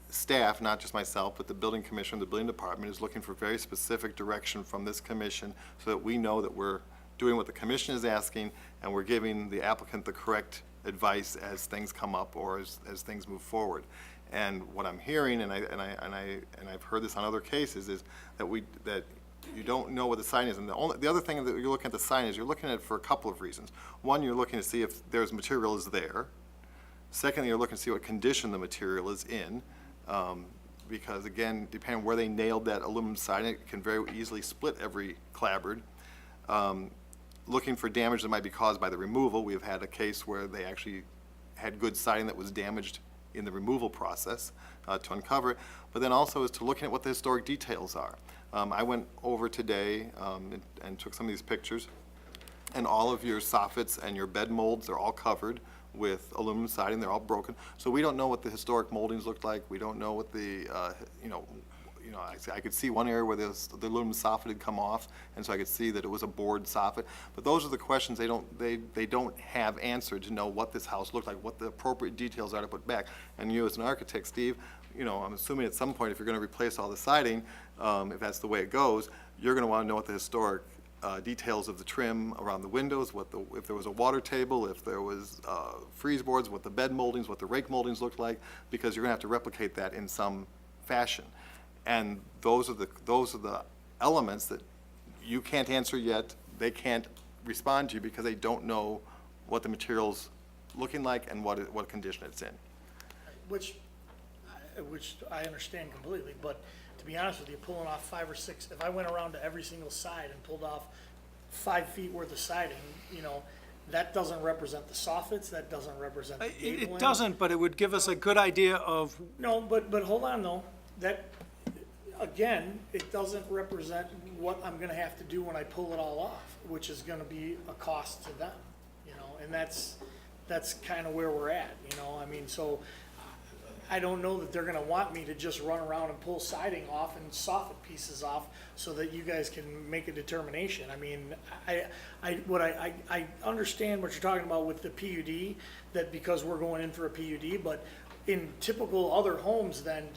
staff, not just myself, but the building commissioner, the building department, is looking for very specific direction from this commission so that we know that we're doing what the commission is asking and we're giving the applicant the correct advice as things come up or as things move forward. And what I'm hearing, and I've heard this on other cases, is that you don't know what the sign is. And the other thing that you're looking at the sign is you're looking at it for a couple of reasons. One, you're looking to see if there's material is there. Secondly, you're looking to see what condition the material is in, because again, depending on where they nailed that aluminum siding, it can very easily split every clapboard. looking for damage that might be caused by the removal. We've had a case where they actually had good siding that was damaged in the removal process to uncover it. But then also is to looking at what the historic details are. I went over today and took some of these pictures, and all of your soffits and your bed molds are all covered with aluminum siding. They're all broken. So we don't know what the historic moldings looked like. We don't know what the, I could see one area where the aluminum soffit had come off, and so I could see that it was a board soffit. But those are the questions they don't have answered to know what this house looked like, what the appropriate details are to put back. And you as an architect, Steve, I'm assuming at some point if you're going to replace all the siding, if that's the way it goes, you're going to want to know what the historic details of the trim around the windows, if there was a water table, if there was freeze boards, what the bed moldings, what the rake moldings looked like, because you're going to have to replicate that in some fashion. And those are the elements that you can't answer yet. They can't respond to you because they don't know what the material's looking like and what condition it's in. Which I understand completely, but to be honest with you, pulling off 5 or 6, if I went around to every single side and pulled off 5 feet worth of siding, that doesn't represent the soffits, that doesn't represent the gable It doesn't, but it would give us a good idea of, No, but hold on though, that, again, it doesn't represent what I'm gonna have to do when I pull it all off, which is gonna be a cost to them, and that's kind of where we're at, I mean, so I don't know that they're gonna want me to just run around and pull siding off and soffit pieces off so that you guys can make a determination. I mean, I understand what you're talking about with the PUD, that because we're going in for a PUD, but in typical other homes then,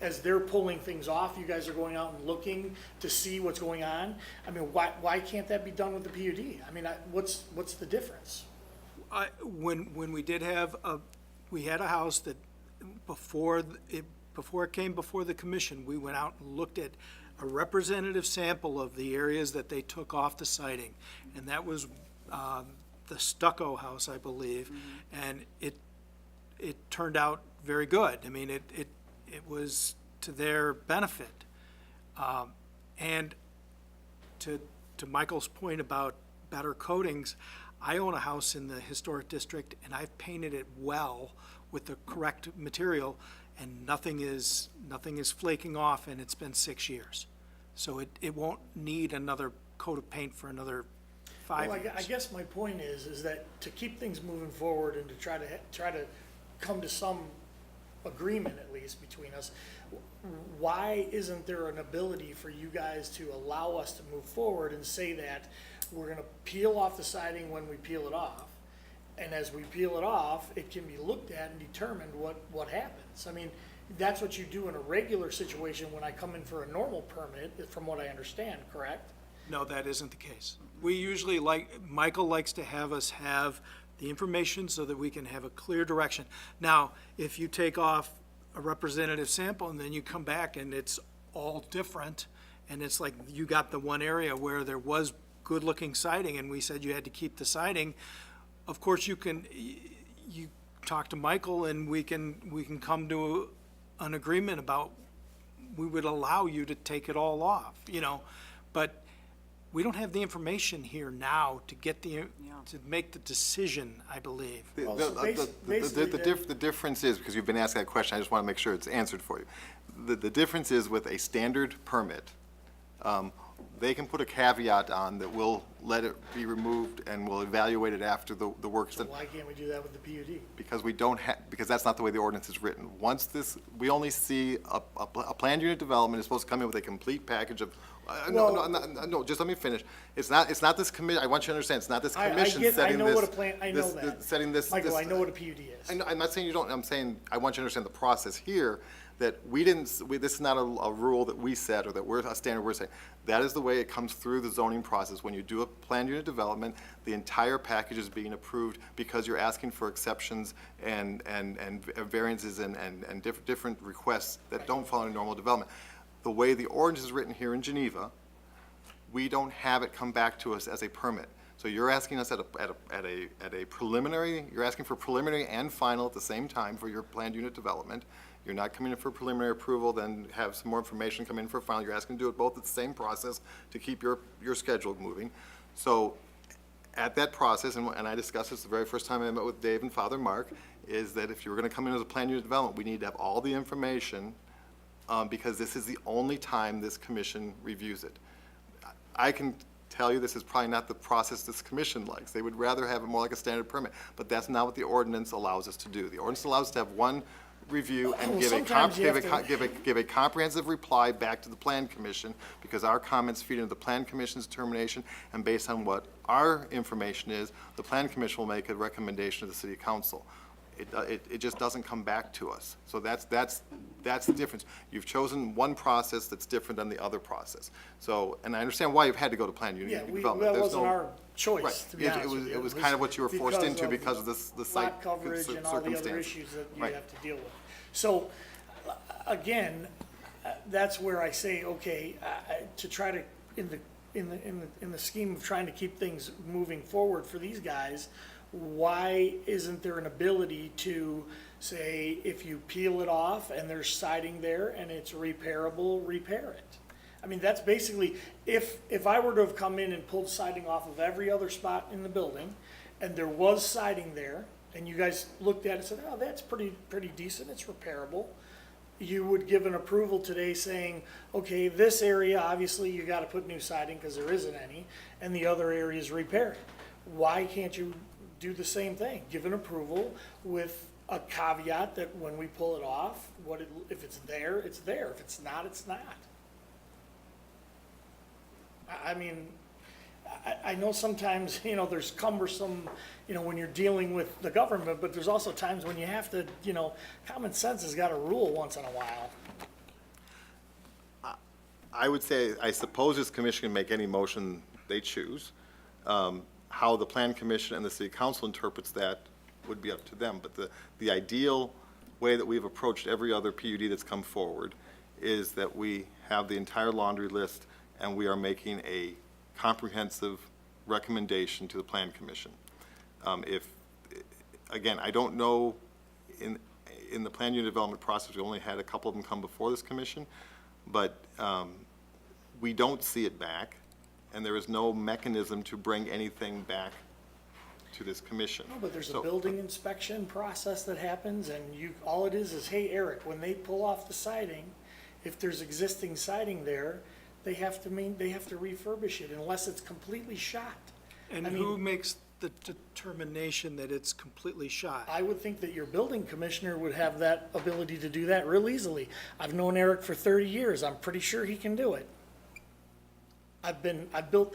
as they're pulling things off, you guys are going out and looking to see what's going on. I mean, why can't that be done with the PUD? I mean, what's the difference? when we did have we had a house that before it came before the commission, we went out and looked at a representative sample of the areas that they took off the siding, and that was the stucco house, I believe, and it turned out very good. I mean, it was to their benefit, and to Michael's point about better coatings, I own a house in the historic district, and I've painted it well with the correct material, and nothing is flaking off, and it's been 6 years. So it won't need another coat of paint for another 5 Well, years. I guess my point is that to keep things moving forward and to try to come to some agreement at least between us, why isn't there an ability for you guys to allow us to move forward and say that we're gonna peel off the siding when we peel it off, and as we peel it off, it can be looked at and determined what happens? I mean, that's what you do in a regular situation when I come in for a normal permit, from what I understand, correct? No, that isn't the case. We usually Michael likes to have us have the information so that we can have a clear direction. Now, if you take off a representative sample and then you come back and it's all different, and it's like you got the one area where there was good-looking siding and we said you had to keep the siding, of course you talk to Michael and we can come to an agreement about, we would allow you to take it all off, but we don't have the information here now to get to make the decision, I believe. The difference is, because you've been asked that question, I just want to make sure it's answered for you. The difference is with a standard permit, they can put a caveat on that we'll let it be removed and we'll evaluate it after the work's done. Why can't we do that with the PUD? Because because that's not the way the ordinance is written. We only see a planned unit development is supposed to come in with a complete package of, no, just let me finish. It's not this committee, I want you to understand, it's not this commission setting this. I know what a plan, I know that. Setting this. Michael, I know what a PUD is. I'm not saying you don't, I'm saying, I want you to understand the process here, that this is not a rule that we set or that a standard we're saying. That is the way it comes through the zoning process. When you do a planned unit development, the entire package is being approved because you're asking for exceptions and variances and different requests that don't follow normal development. The way the ordinance is written here in Geneva, we don't have it come back to us as a permit. So you're asking us at a preliminary, you're asking for preliminary and final at the same time for your planned unit development. You're not coming in for preliminary approval, then have some more information come in for final. You're asking to do it both at the same process to keep your schedule moving. So at that process, and I discussed this the very first time I met with Dave and Father Mark, is that if you were gonna come in as a plan unit development, we need to have all the information, because this is the only time this commission reviews it. I can tell you this is probably not the process this commission likes. They would rather have it more like a standard permit, but that's not what the ordinance allows us to do. The ordinance allows us to have one review and Well, give sometimes you have to- give a comprehensive reply back to the plan commission, because our comments feed into the plan commission's determination, and based on what our information is, the plan commission will make a recommendation to the city council. It just doesn't come back to us. So that's the difference. You've chosen one process that's different than the other process. So, and I understand why you've had to go to plan unit Yeah, development. that There's wasn't no- our choice, Right. to be honest with you. It was kind of what you were forced into because of the site lot coverage and all the other circumstances. issues that you Right. have to deal with. So, again, that's where I say, okay, to try to, in the scheme of trying to keep things moving forward for these guys, why isn't there an ability to say, if you peel it off and there's siding there and it's repairable, repair it? I mean, that's basically, if I were to have come in and pulled siding off of every other spot in the building, and there was siding there, and you guys looked at it and said, oh, that's pretty decent, it's repairable, you would give an approval today saying, okay, this area, obviously, you gotta put new siding, because there isn't any, and the other areas repaired. Why can't you do the same thing? Give an approval with a caveat that when we pull it off, if it's there, it's there, if it's not, it's not. I mean, I know sometimes, there's cumbersome, when you're dealing with the government, but there's also times when you have to, common sense has got to rule once in a while. I would say, I suppose this commission can make any motion they choose. How the plan commission and the city council interprets that would be up to them. But the ideal way that we've approached every other PUD that's come forward is that we have the entire laundry list and we are making a comprehensive recommendation to the plan commission. Again, I don't know, in the plan unit development process, we only had a couple of them come before this commission, but we don't see it back, and there is no mechanism to bring anything back to this commission. No, but there's a So- building inspection process that happens, and all it is, hey, Eric, when they pull off the siding, if there's existing siding there, they have to refurbish it unless it's completely shot. And I who mean, makes the determination that it's completely shot? I would think that your building commissioner would have that ability to do that real easily. I've known Eric for 30 years. I'm pretty sure he can do it. I've built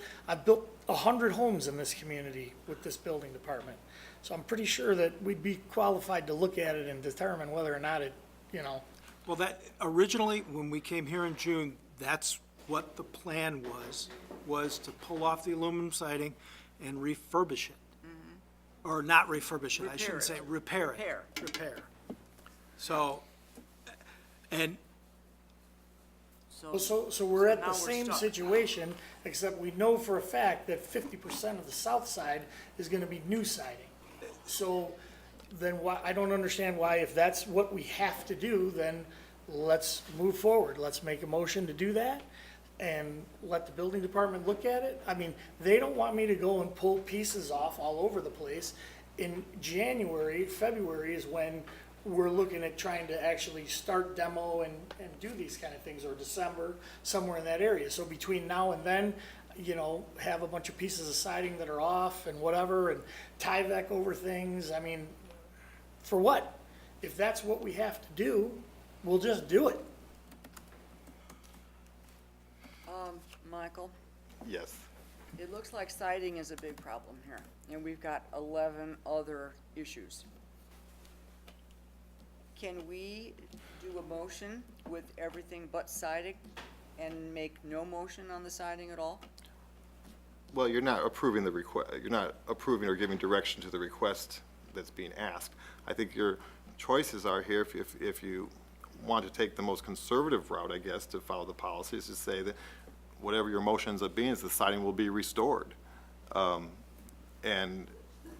100 homes in this community with this building department. So I'm pretty sure that we'd be qualified to look at it and determine whether or not it, Well, that, originally, when we came here in June, that's what the plan was to pull off the aluminum siding and refurbish it. Or not refurbish it, I shouldn't say, repair it. Repair. So, and So we're at now the we're same stuck. situation, except we know for a fact that 50% of the south side is gonna be new siding. So then why, I don't understand why, if that's what we have to do, then let's move forward. Let's make a motion to do that and let the building department look at it. I mean, they don't want me to go and pull pieces off all over the place. In January, February is when we're looking at trying to actually start demo and do these kind of things, or December, somewhere in that area. So between now and then, have a bunch of pieces of siding that are off and whatever, and Tyvek over things. I mean, for what? If that's what we have to do, we'll just do it. Michael, yes. it looks like siding is a big problem here, and we've got 11 other issues. Can we do a motion with everything but siding and make no motion on the siding at all? Well, you're not approving the request, you're not approving or giving direction to the request that's being asked. I think your choices are here, if you want to take the most conservative route, I guess, to follow the policy, is to say that whatever your motion ends up being, is the siding will be restored. And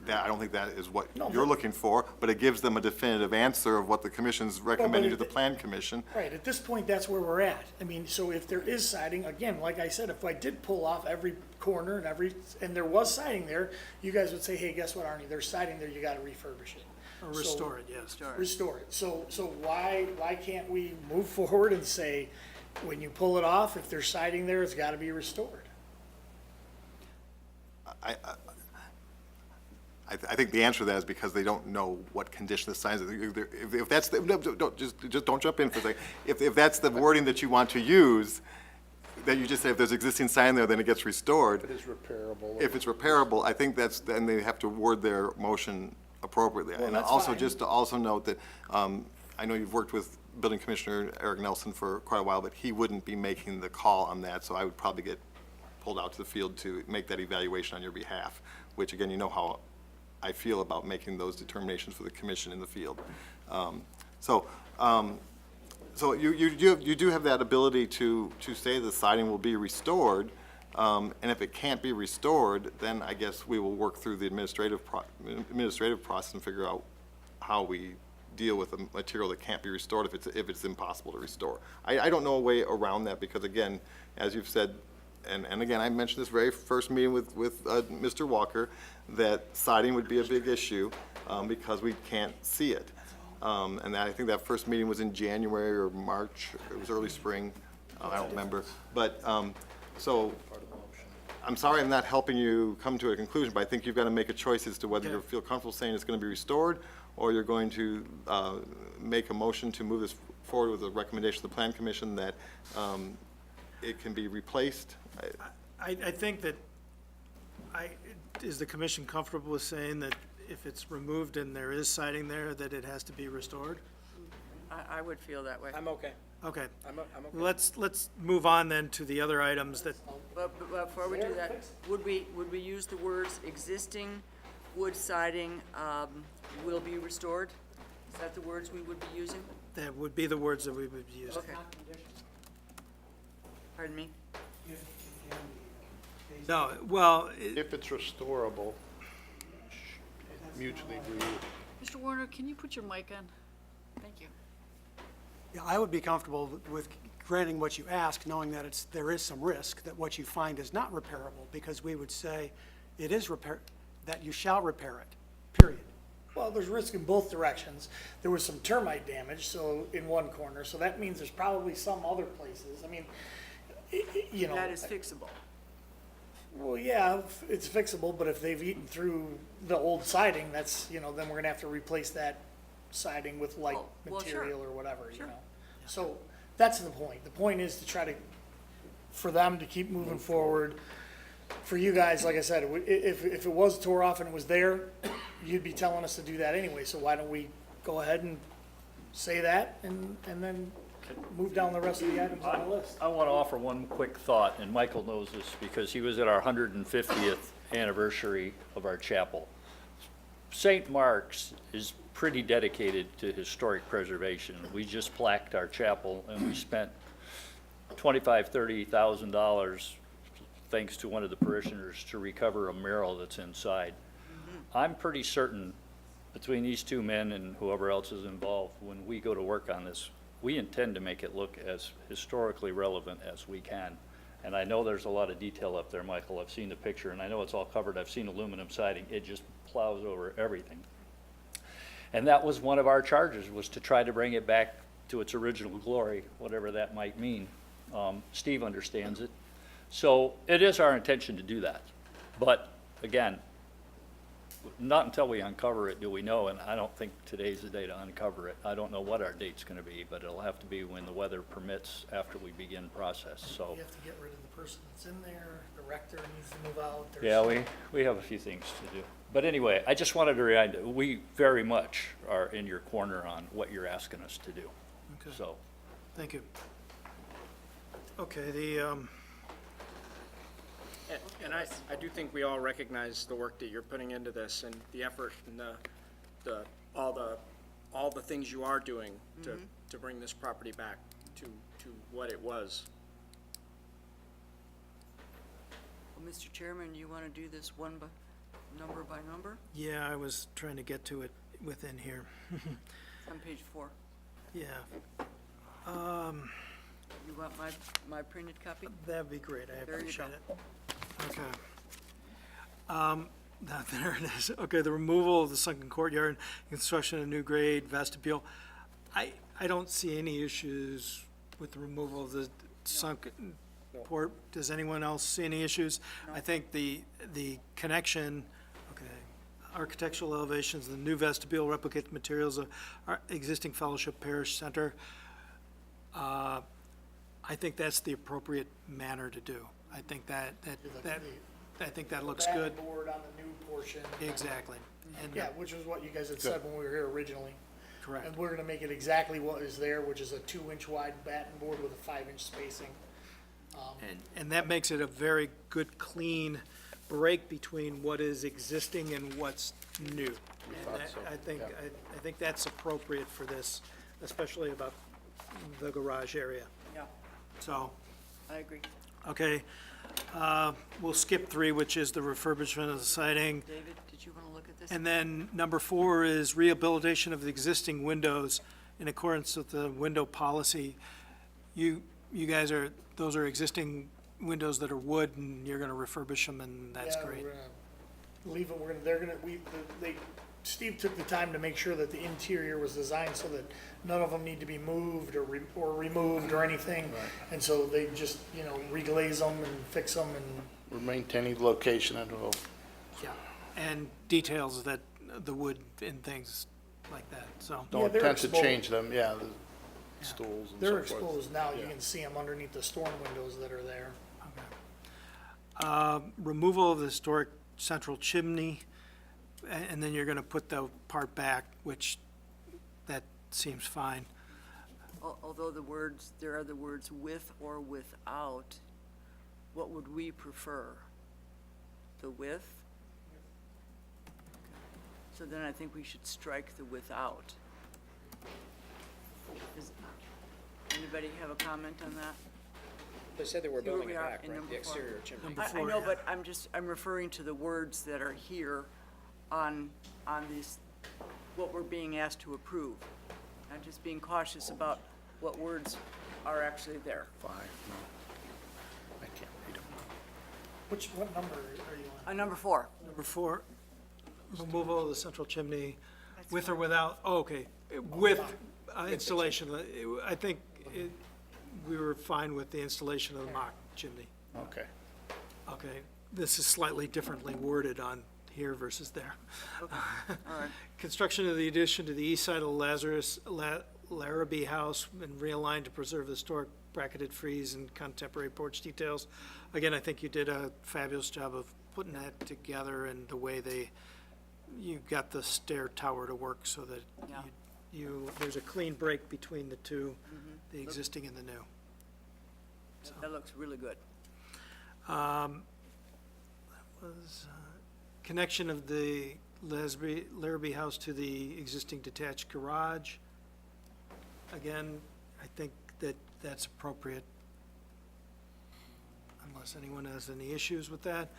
that, I don't think that is what No, you're but- looking for, but it gives them a definitive answer of what the commission's recommending to the it- plan commission. Right, at this point, that's where we're at. I mean, so if there is siding, again, like I said, if I did pull off every corner and there was siding there, you guys would say, hey, guess what, Arnie, there's siding there, you gotta refurbish it. Or So- restore it, yes. Restore it. So why can't we move forward and say, when you pull it off, if there's siding there, it's gotta be restored? I think the answer to that is because they don't know what condition the signs are. If that's, no, just don't jump in for a second. If that's the wording that you want to use, that you just say if there's existing sign there, then it gets restored. It is repairable. If it's repairable, I think then they have to word their motion appropriately. And that's also, fine. just to also note that, I know you've worked with Building Commissioner Eric Nelson for quite a while, but he wouldn't be making the call on that, so I would probably get pulled out to the field to make that evaluation on your behalf, which, again, you know how I feel about making those determinations for the commission in the field. So you do have that ability to say the siding will be restored, and if it can't be restored, then I guess we will work through the administrative process and figure out how we deal with the material that can't be restored if it's impossible to restore. I don't know a way around that because, again, as you've said, and again, I mentioned this very first meeting with Mr. Walker, that siding would be a big issue because we can't see it. And I think that first meeting was in January or March, it was early spring, I don't remember. But, so, I'm sorry I'm not helping you come to a conclusion, but I think you've got to make a choice as to whether you feel comfortable saying it's going to be restored, or you're going to make a motion to move this forward with a recommendation to the Plan Commission that it can be replaced. I think that, is the commission comfortable with saying that if it's removed and there is siding there, that it has to be restored? I would feel that way. I'm okay. Okay. I'm okay. Let's move on then to the other items that, But before we do that, would we use the words existing wood siding will be restored? Is that the words we would be using? that would be the words that we would use. Okay. Pardon me? No, well, If it's restorable, mutually agreed. Mr. Warner, can you put your mic on? Thank you. Yeah, I would be comfortable with granting what you ask, knowing that there is some risk that what you find is not repairable, because we would say it is that you shall repair it, period. Well, there's risk in both directions. There was some termite damage, so in one corner, so that means there's probably some other places. I mean, you know. That is fixable. Well, yeah, it's fixable, but if they've eaten through the old siding, that's, you know, then we're gonna have to replace that siding with like Well, sure. material or whatever, you know? So, that's the point. The point is to try to, for them to keep moving forward. For you guys, like I said, if it was tore off and it was there, you'd be telling us to do that anyway, so why don't we go ahead and say that and then move down the rest of the items on the list? I want to offer one quick thought, and Michael knows this because he was at our 150th anniversary of our chapel. St. Mark's is pretty dedicated to historic preservation. We just plaqued our chapel, and we spent $25,000, $30,000, thanks to one of the parishioners, to recover a mural that's inside. I'm pretty certain, between these two men and whoever else is involved, when we go to work on this, we intend to make it look as historically relevant as we can. And I know there's a lot of detail up there, Michael. I've seen the picture, and I know it's all covered. I've seen aluminum siding. It just plows over everything. And that was one of our charges, was to try to bring it back to its original glory, whatever that might mean. Steve understands it. So it is our intention to do that. But again, not until we uncover it do we know, and I don't think today's the day to uncover it. I don't know what our date's gonna be, but it'll have to be when the weather permits after we begin process, so. You have to get rid of the person that's in there, the rector needs to move out. There's- Yeah, we have a few things to do. But anyway, I just wanted to remind you, we very much are in your corner on what you're asking us to do, Okay. so. Thank you. Okay, And I do think we all recognize the work that you're putting into this and the effort and all the things you are doing to bring this property back to what it was. Well, Mr. Chairman, you want to do this one number by number? Yeah, I was trying to get to it within here. It's on page 4. Yeah, You want my printed copy? that'd be great, I There you appreciate go. it. Okay. Now, there it is. Okay, the removal of the sunken courtyard, construction of a new grade vestibule. I don't see any issues with the removal of the sunken port. Does anyone else see any issues? I think the connection, okay, architectural elevations, the new vestibule, replicate materials of our existing Fellowship Parish Center. I think that's the appropriate manner to do. I think that looks good. Backboard on the new portion. Exactly. And Yeah, which was what you guys had said when we were here originally. correct. And we're gonna make it exactly what is there, which is a 2-inch wide batten board with a 5-inch spacing. And that makes it a very good, clean break between what is existing and what's new. And I think that's appropriate for this, especially about the garage area. Yeah, So, I agree. okay, we'll skip 3, which is the refurbishment of the siding. David, did you want to look at this? And then number 4 is rehabilitation of the existing windows in accordance with the window policy. You guys those are existing windows that are wood, and you're gonna refurbish them, and that's Yeah, great. We're gonna leave it, they're gonna, Steve took the time to make sure that the interior was designed so that none of them need to be moved or removed or anything. And so they just, reglaze them and fix them and. We're maintaining the location and we'll Yeah, and details that, the wood and things like that, so. Yeah, don't they're attempt to exposed. change them, yeah, the stools and so They're forth. exposed now, you Yeah. can see them underneath the storm windows that are there. Removal of the historic central chimney, and then you're gonna put the part back, which, that seems fine. Although there are the words with or without, what would we prefer? The with? So then I think we should strike the without. Does anybody have a comment on that? They said they were See where building we it are back, in right? number The 4. exterior chimney. I know, but I'm referring to the words that are here on these, what we're being asked to approve. I'm just being cautious about what words are actually there. 5, no. I can't read them. What number are you on? Number 4. Number 4, removal of the central chimney, with or without, okay, with installation. I think we were fine with the installation of the mock chimney. Okay. Okay, this is slightly differently worded on here versus there. All right. Construction of the addition to the east side of the Larrabee house and realigned to preserve the historic bracketed frieze and contemporary porch details. Again, I think you did a fabulous job of putting that together and the way you got the stair tower to work so that Yeah. there's a clean break between the two, the existing and the new. That looks really good. Connection of the Larrabee house to the existing detached garage. Again, I think that's appropriate, unless anyone has any issues with that.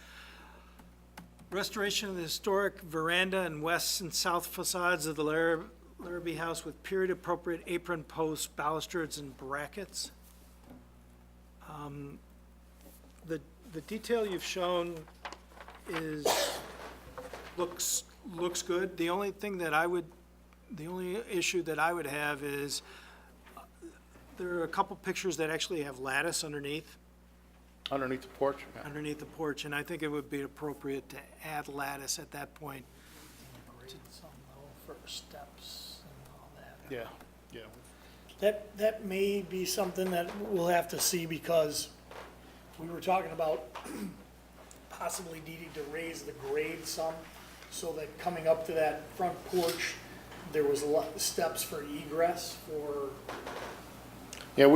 Restoration of the historic veranda and west and south facades of the Larrabee house with period-appropriate apron posts, balustrades, and brackets. The detail you've shown looks good. The only issue that I would have is, there are a couple pictures that actually have lattice underneath Underneath the porch? Yeah. the porch, and I think it would be appropriate to add lattice at that point. Some low for steps and all that. Yeah. That may be something that we'll have to see because we were talking about possibly needing to raise the grade some so that coming up to that front porch, there was a lot of steps for egress for, Yeah,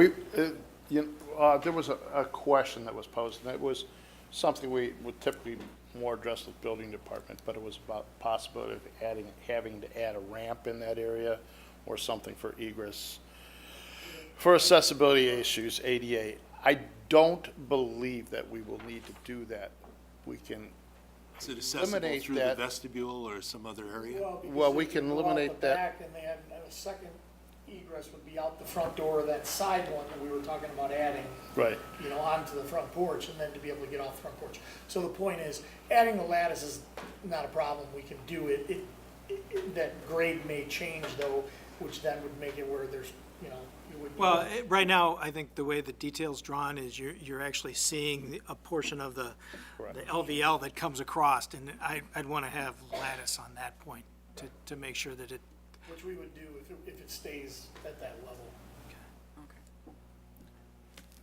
there was a question that was posed, and it was something we would typically more address with building department, but it was about possibility of having to add a ramp in that area or something for egress. For accessibility issues, ADA, I don't believe that we will need to do that. We can Is it accessible eliminate through the that. vestibule or some other area? Well, we because can if you go out eliminate the that. back, and they have a second egress would be out the front door of that side one that we were talking about adding, Right. you know, onto the front porch, and then to be able to get off the front porch. So the point is, adding the lattice is not a problem, we can do it. That grade may change though, which then would make it where there's, you know, you would. Well, right now, I think the way the detail's drawn is you're actually seeing a portion of the LVL that comes across, and I'd want to have lattice on that point to make sure that it, Which we would do if it stays at that level.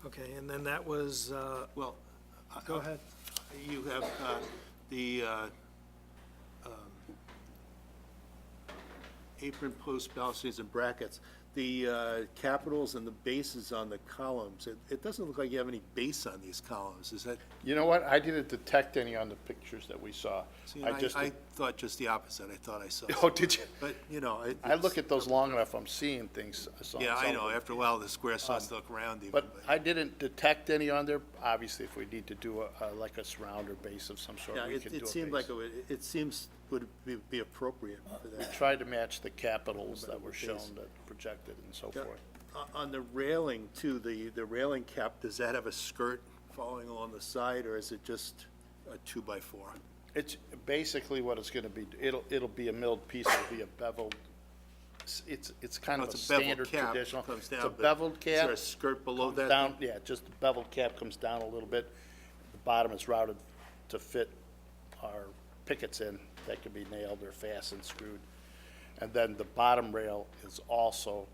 okay, and then that was, Well, go ahead. you have the apron post balustrades and brackets, the capitals and the bases on the columns. It doesn't look like you have any base on these columns. Is that, You know what? I didn't detect any on the pictures that we saw. see, I just, I thought just the opposite. I thought I saw. oh, did you? But, you know, I look at those long enough, I'm seeing things. Yeah, I know. After a while, the square starts to look round even. But I didn't detect any on there. Obviously, if we need to do like a surround or base of some sort, Yeah, we can do a it seemed like base. it seems would be appropriate for that. Try to match the capitals that were Base. shown, that projected and so Yeah, forth. On the railing too, the railing cap, does that have a skirt following along the side, or is it just a 2x4? It's basically what it's gonna be. It'll be a milled piece, it'll be a beveled, it's kind Oh, of a it's a beveled standard cap, traditional. comes It's a down, but beveled Is there cap, a skirt below comes that? down, yeah, just the beveled cap comes down a little bit. The bottom is routed to fit our pickets in, that can be nailed or fastened, screwed. And then the bottom rail is also,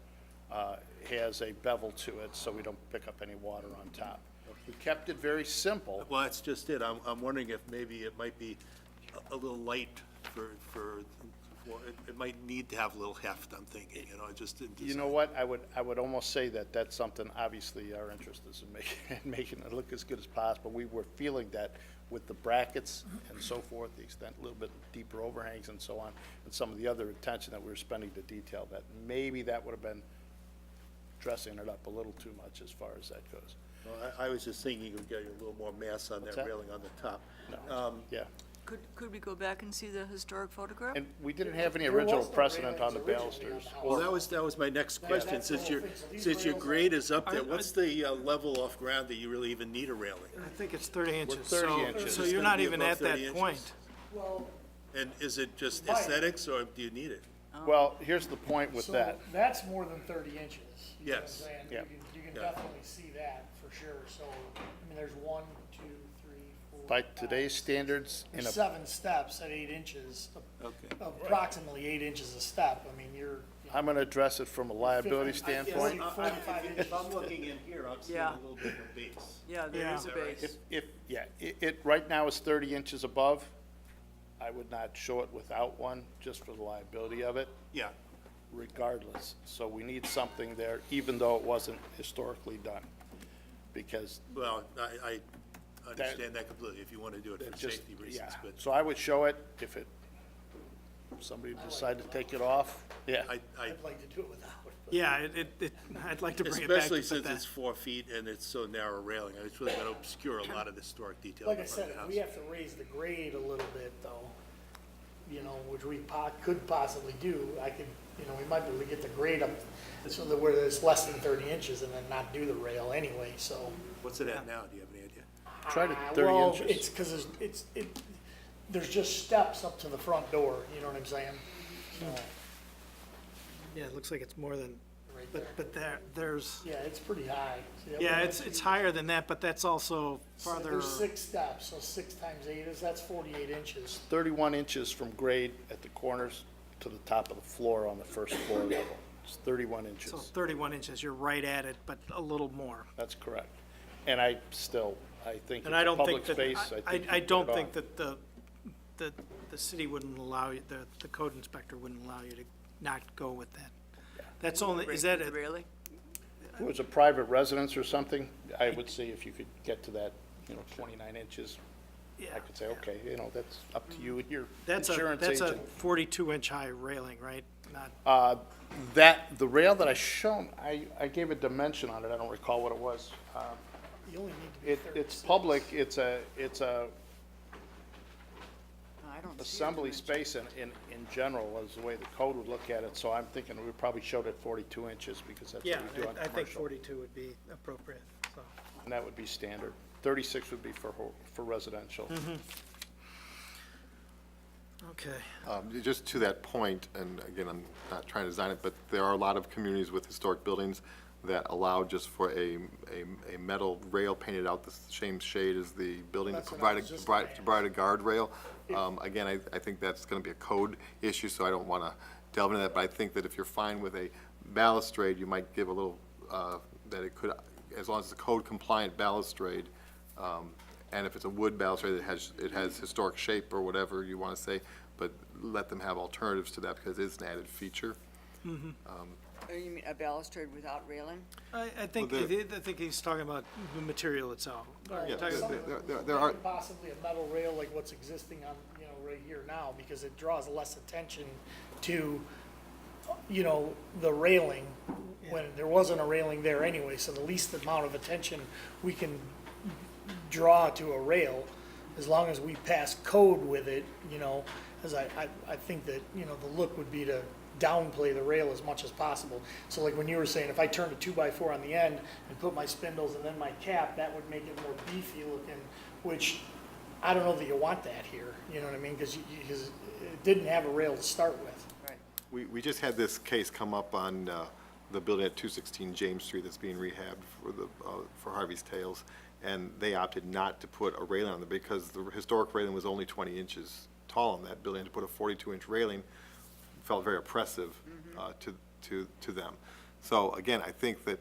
has a bevel to it, so we don't pick up any water on top. We kept it very simple. Well, that's just it. I'm wondering if maybe it might be a little light it might need to have a little heft, I'm thinking, you know, just in You know what, I would almost say that that's something, obviously, our interest is in making it look as good as possible. We were feeling that with the brackets and so forth, the extent, a little bit deeper overhangs and so on, and some of the other attention that we were spending to detail, that maybe that would have been dressing it up a little too much as far as that goes. Well, I was just thinking you could get a little more mass on What's that that? railing on the top. No, yeah. Could we go back and see the historic photograph? And we didn't have any There original was no precedent on railings the originally on balusters. the house. Well, that was my next question. that's the Since whole your, thing. So these since your rails grade is up there, I- what's the level off ground that you really even need a railing? I think it's 30 inches. 30 so- inches. So It's you're gonna not be even above at that 30 inches? point. Well, And is it just Right. aesthetics, or do you need it? Well, here's the point with so that. that's more than 30 inches. You know what I'm Yes. saying? Yeah. You can Yeah. definitely see that for sure. So, I mean, there's 1, 2, 3, 4. By 5, today's 6, standards, in There's a 7 steps at 8 inches, Okay. approximately 8 inches a step. I mean, you're. I'm gonna address it from a liability 50, standpoint. 45 inches. If I'm looking in here, I'm seeing Yeah. a little bit of a base. Yeah, there Yeah. is a Is that right? base. It right now is 30 inches above. I would not show it without one, just for the liability of it, Yeah. regardless. So we need something there, even though it wasn't historically done. Because Well, I understand that completely, if you want to do it it for just, safety reasons, yeah. but So I would show it if somebody decided to take it off, yeah. I'd like to do it without it. but- Yeah, I'd like to bring it back. especially to put since that- it's 4 feet and it's so narrow railing, it's really going to obscure a lot of the historic detail. Like I in said, the if house. we have to raise the grade a little bit though, you know, which we could possibly do, we might be able to get the grade up so that where there's less than 30 inches and then not do the rail anyway, so. What's it at now? Do you have any idea? Try to 30 Well, inches. it's because there's just steps up to the front door, you know what I'm saying? So, Yeah, it looks like it's more than, right there. but there's, Yeah, it's pretty high. See, that yeah, one it's has- higher than that, but that's also so farther. There's 6 steps, so 6 times 8 that's 48 inches. 31 inches from grade at the corners to the top of the floor on the first floor level. It's 31 So inches. 31 inches, you're right at it, but a little more. That's correct. And I think it's And I a don't public think that, space. I think you don't put it think on. that the city wouldn't allow you, the code inspector wouldn't allow you to not go with that. That's only, is that, Really? If it was a private residence or something, I would see if you could get to that, 29 inches. yeah, I could say, okay, that's up to you and your that's a insurance 42-inch high railing, right? Not, The rail that I shown, I gave a dimension on it. I don't recall what it was. You only need to be 36. It's public. It's a don't see it assembly dimensioned. space in general is the way the code would look at it, so I'm thinking we probably showed it 42 inches because that's Yeah, what we do on I think commercial. 42 would be appropriate, so. And that would be standard. 36 would be for residential. Okay. Just to that point, and again, I'm not trying to design it, but there are a lot of communities with historic buildings that allow just for a metal rail painted out the same shade as the building to That's what I provide was just a, gonna provide a guardrail. Again, I think that's gonna be a code issue, so I don't wanna delve into that, but I think that if you're fine with a balustrade, you might give a little, that it could, as long as it's a code compliant balustrade, and if it's a wood balustrade that it has historic shape or whatever you wanna say, but let them have alternatives to that because it is an added feature. Oh, you mean a balustrade without railing? I think, Well, I think he's talking about the material itself. Yeah, Talking about- there are, Possibly a metal rail like what's existing on, right here now, because it draws less attention to, the railing, when there wasn't a railing there anyway, so the least amount of attention we can draw to a rail, as long as we pass code with it, as I think that, the look would be to downplay the rail as much as possible. So like when you were saying, if I turned a 2x4 on the end and put my spindles and then my cap, that would make it more beefy looking, which I don't know that you want that here, you know what I mean? Because it didn't have a rail to start with. Right. we just had this case come up on the building at 216 James Street that's being rehabbed for Harvey's Tales, and they opted not to put a railing on it because the historic railing was only 20 inches tall on that building. To put a 42-inch railing felt very oppressive to them. So again, I think that,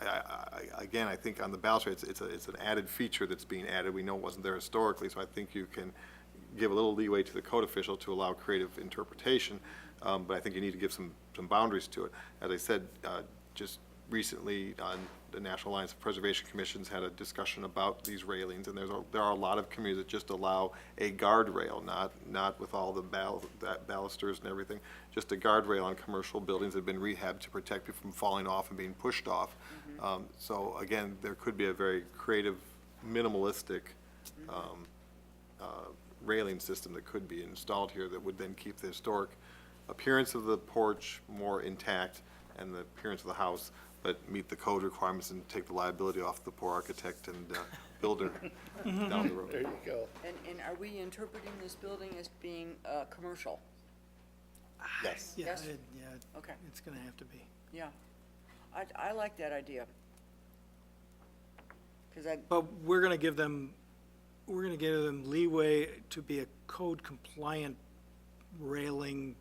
I think on the balustrade, it's an added feature that's being added. We know it wasn't there historically, so I think you can give a little leeway to the code official to allow creative interpretation, but I think you need to give some boundaries to it. As I said, just recently, on the National Alliance of Preservation Commissions had a discussion about these railings, and there are a lot of communities that just allow a guardrail, not with all the balusters and everything, just a guardrail on commercial buildings that have been rehabbed to protect people from falling off and being pushed off. So again, there could be a very creative, minimalistic railing system that could be installed here that would then keep the historic appearance of the porch more intact and the appearance of the house, but meet the code requirements and take the liability off the poor architect and builder down the road. There you go. And are we interpreting this building as being commercial? Yes. Yeah, Yes? yeah, Okay, it's gonna have to be. yeah. I like that idea. Because But we're gonna give them leeway to be a code compliant railing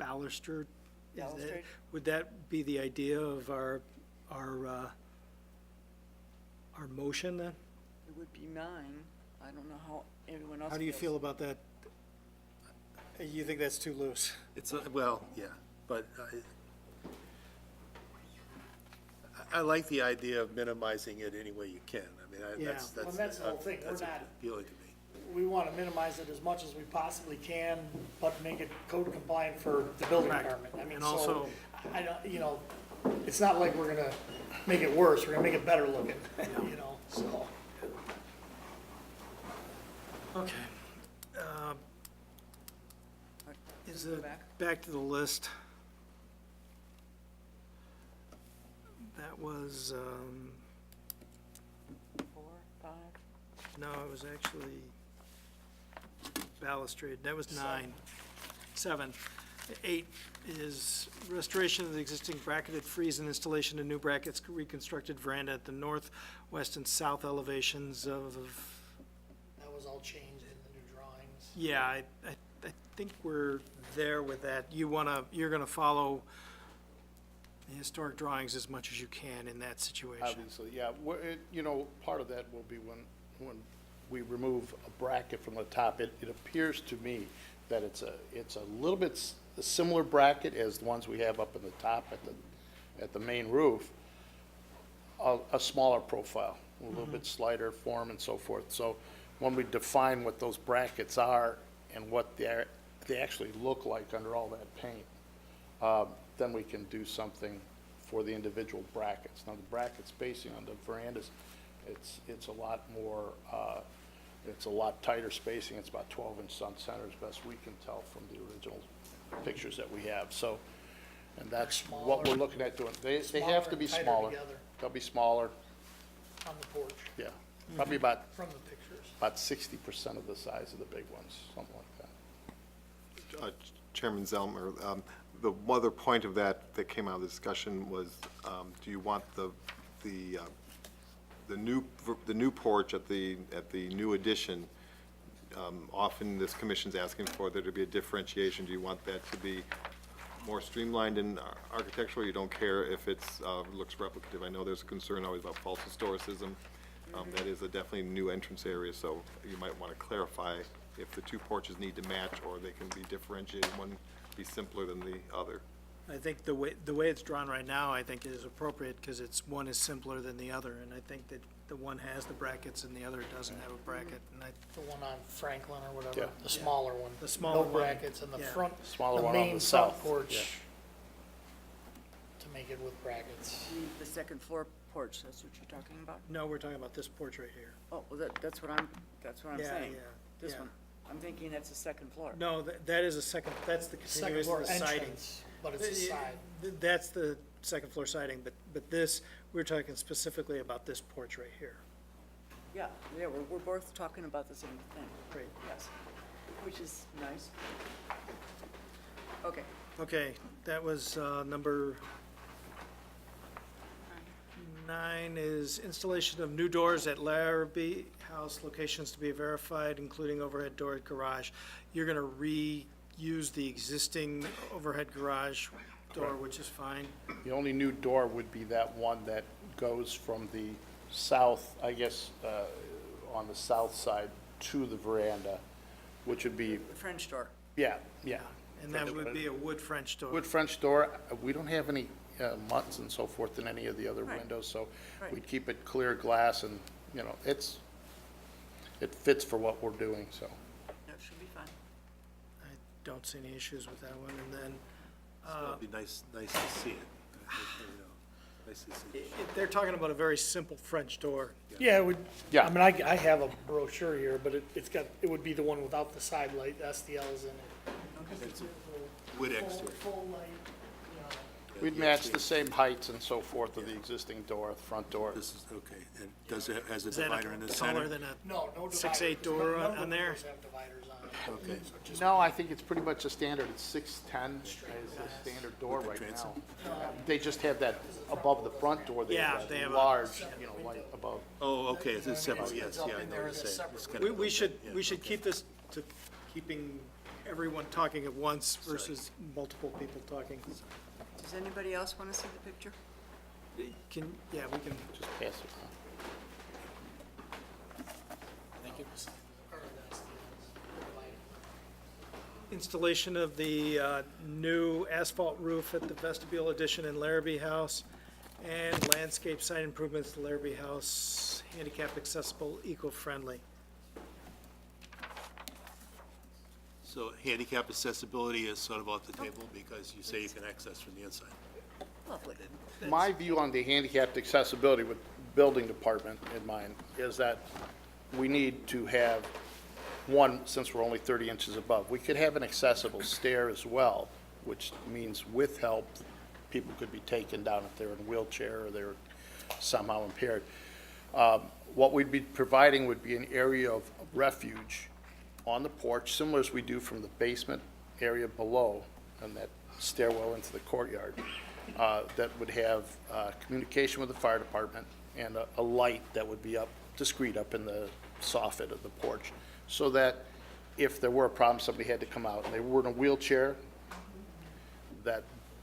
baluster. Is that- Balustrade? Would that be the idea of our motion then? it would be mine. I don't know how everyone else feels. How do you feel about that? You think that's too loose? It's, well, yeah, but I like the idea of minimizing it any way you can. I mean, Yeah. that's Well, that's the whole thing. We're that's not- appealing to me. We want to minimize it as much as we possibly can, but make it code compliant for the building Correct. department. I mean, And so, also- I don't, it's not like we're gonna make it worse, we're gonna make it better looking, so. Okay. Is Go it, back. back to the list. That was, 4, 5, no, it was actually balustrade, that was 9. 7. 8 is restoration of the existing bracketed frieze and installation of new brackets, reconstructed veranda at the northwest and south elevations of, That was all changed in the new drawings. yeah, I think we're there with that. You're gonna follow the historic drawings as much as you can in that situation. Obviously, yeah. Part of that will be when we remove a bracket from the top. It appears to me that it's a little bit a similar bracket as the ones we have up in the top at the main roof, a smaller profile, a little bit slighter form and so forth. So when we define what those brackets are and what they actually look like under all that paint, then we can do something for the individual brackets. Now, the bracket spacing on the verandas, it's a lot more It's a lot tighter spacing. It's about 12-inch sun center, as best we can tell from the original pictures that we have. So, and that's what we're looking at doing. They have to be Smaller and tighter smaller. together. They'll be smaller, On the porch, yeah. Probably about from the pictures. 60% of the size of the big ones, something like that. Chairman Zelmer, the other point of that came out of the discussion was, do you want the new porch at the new addition? Often this commission's asking for there to be a differentiation. Do you want that to be more streamlined in architectural? You don't care if it's, looks replicative? I know there's a concern always about false historicism. That is a definitely new entrance area, so you might want to clarify if the two porches need to match or they can be differentiated, one be simpler than the other. I think the way it's drawn right now, I think is appropriate, because one is simpler than the other, and I think that the one has the brackets and the other doesn't have a bracket, and The one on Franklin or whatever, Yeah. the smaller one. The smaller No one, brackets in the yeah. front, Smaller the one on main the front south, porch. To make it with brackets. The second floor porch, that's what you're talking about? no, we're talking about this porch right here. Oh, well, that's what I'm Yeah, saying. yeah, This yeah. one, I'm thinking that's the second floor. No, that is a second, that's the Second continuation floor of the siding. entrance, but it's a side. That's the second floor siding, but this, we're talking specifically about this porch right here. Yeah, we're both talking about the same thing. Great. Yes, which is nice. Okay, Okay, that was number 9 is installation of new doors at Larrabee House, locations to be verified, including overhead door at garage. You're gonna reuse the existing overhead garage door, which is fine. The only new door would be that one that goes from the south, I guess, on the south side to the veranda, which would be, the French door. yeah. And that would be a wood French door. Wood French door, we don't have any mutts and so forth in any of the other Right. windows, so Right. we'd keep it clear glass and, it fits for what we're doing, so. That should be fine. I don't see any issues with that one, and then, It'd be nice to see it. Nice to see it. they're talking about a very simple French door. Yeah, it would, Yeah. I mean, I have a brochure here, but it would be the one without the side light, SDLs in it. Wood exterior. Full light, We'd match the same heights and so forth of the existing door, the front door. This is, okay, and does it, has a Is that divider in the taller center? than a, no dividers. 6'8" door None of on the there? doors have dividers on it. Okay. No, I think it's pretty much a standard, it's 6'10" is the standard door With the right now. transom? They just have that above the front door, they Yeah, have they that have a- large, light above. Oh, okay, it's separate, yes, up yeah, I in know there what as you're a saying. separate It's kind we, of- we should, yeah, we should okay. keep this to keeping everyone talking at once versus multiple people talking. Does anybody else want to see the picture? We can, Just pass it around. installation of the new asphalt roof at the vestibule addition in Larrabee House, and landscape site improvements to Larrabee House, handicap accessible, eco-friendly. So handicap accessibility is sort of off the table because you say you can access from the inside. Lovely. My view on the handicapped accessibility with building department in mind is that we need to have one, since we're only 30 inches above, we could have an accessible stair as well, which means with help, people could be taken down if they're in a wheelchair or they're somehow impaired. What we'd be providing would be an area of refuge on the porch, similar as we do from the basement area below and that stairwell into the courtyard, that would have communication with the fire department and a light that would be up, discreet up in the soffit of the porch, so that if there were a problem, somebody had to come out and they were in a wheelchair,